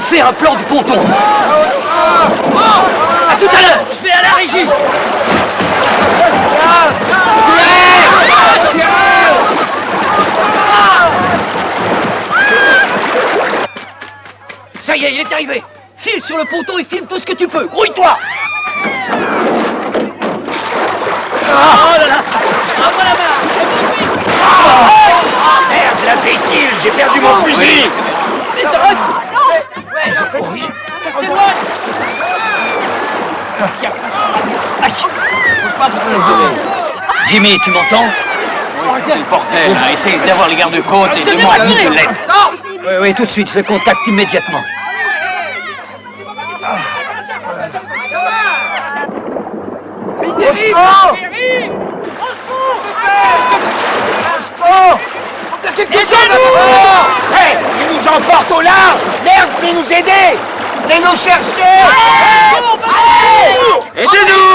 Fais un plan du ponton. À tout à l'heure. Je vais à la régie. Ça y est, il est arrivé. File sur le ponton et filme tout ce que tu peux. Grouille-toi. Oh là là. Envoie la main. Oh, merde, l'imbécile, j'ai perdu mon fusil. Mais ça va. Oui, ça s'éloigne. Tiens, aïe. Bouge pas, parce que Jimmy, tu m'entends? Oui, c'est le bordel. Hein. Essaye d'avoir les gardes-côtes et dis-moi à qui je l'aide. Oui, oui, tout de suite, je le contacte immédiatement. Au secours! Au secours! Hey, il nous emporte au large! Merde, venez nous aider! Venez nous chercher! Aidez-nous!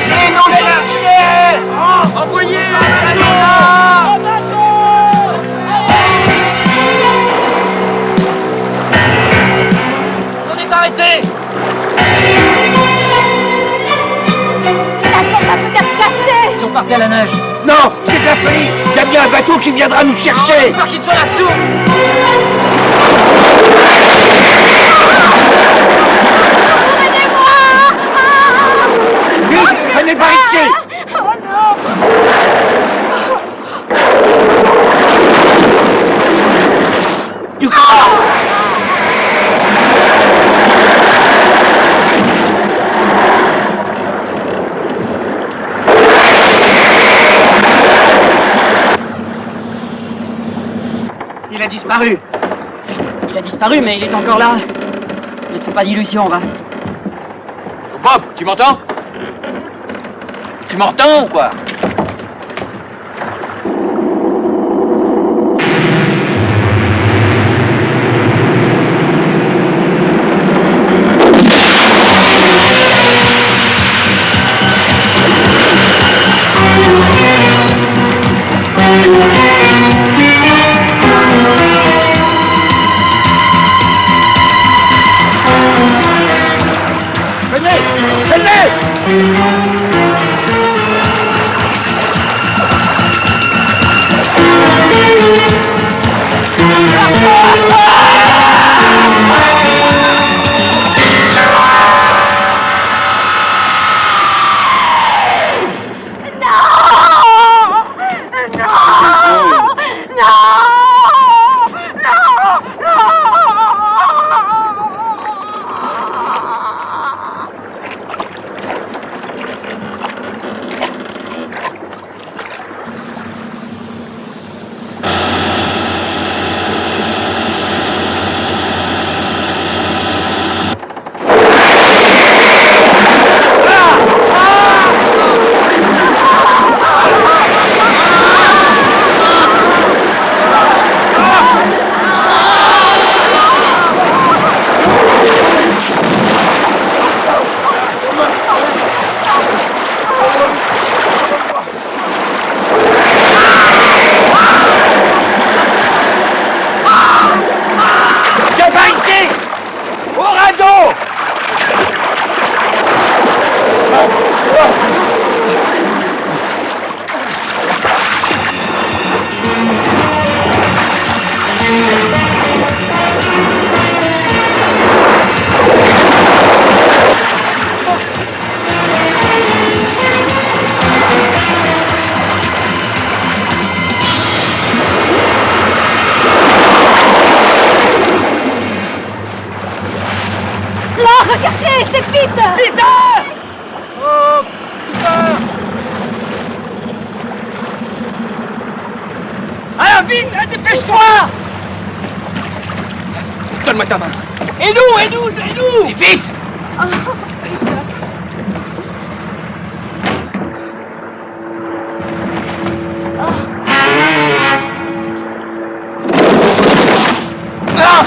Venez nous chercher! Envoyez! On est arrêté! La corde a peut-être cassé! Si on partait à la nage. Non, c'est de la folie! Il y a bien un bateau qui viendra nous chercher! Peur qu'il soit là-dessous! Vite, venez par ici! Oh non! Du corps! Il a disparu. Il a disparu, mais il est encore là. Ne te fais pas d'illusions, va. Bob, tu m'entends? Tu m'entends ou quoi? Venez! Venez! regardez, c'est Peter! Peter! Oh, Peter! Alors vite, hein, dépêche-toi! Donne-moi ta main. Et nous! Et vite! Oh, Peter. Ah!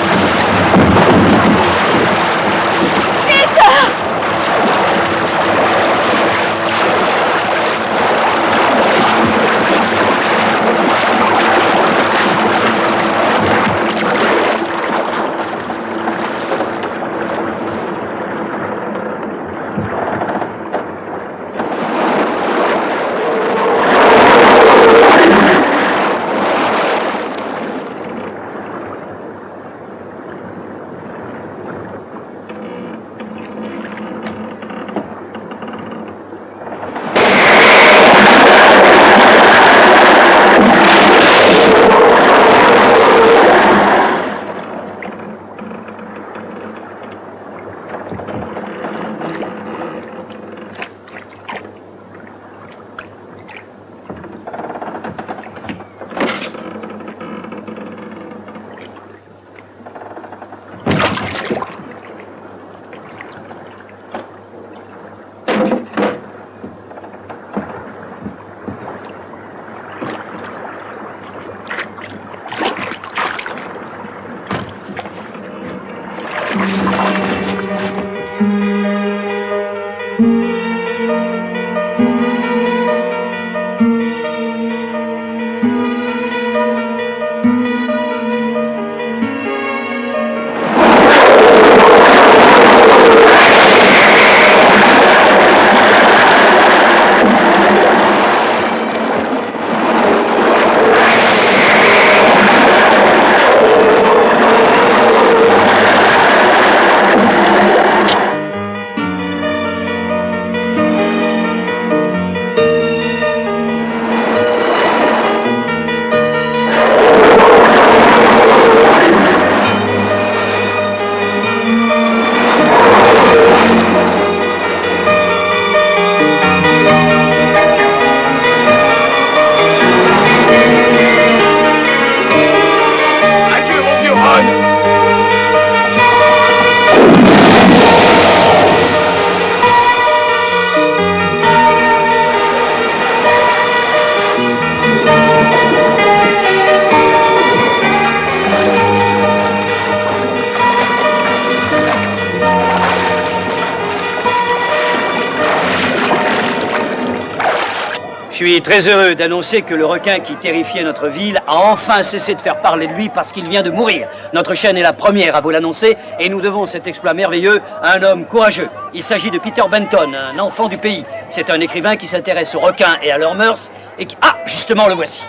Je suis très heureux d'annoncer que le requin qui terrifiait notre ville a enfin cessé de faire parler de lui parce qu'il vient de mourir. Notre chaîne est la première à vous l'annoncer et nous devons cet exploit merveilleux à un homme courageux. Il s'agit de Peter Benton, un enfant du pays. C'est un écrivain qui s'intéresse aux requins et à leurs mœurs et qui... Ah, justement, le voici.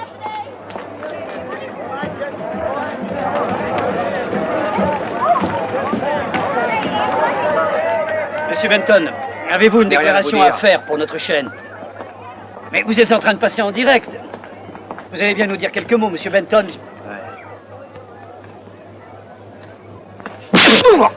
Monsieur Benton, avez-vous une déclaration à faire pour notre chaîne? Mais vous êtes en train de passer en direct. Vous allez bien nous dire quelques mots, monsieur Benton. Ouais.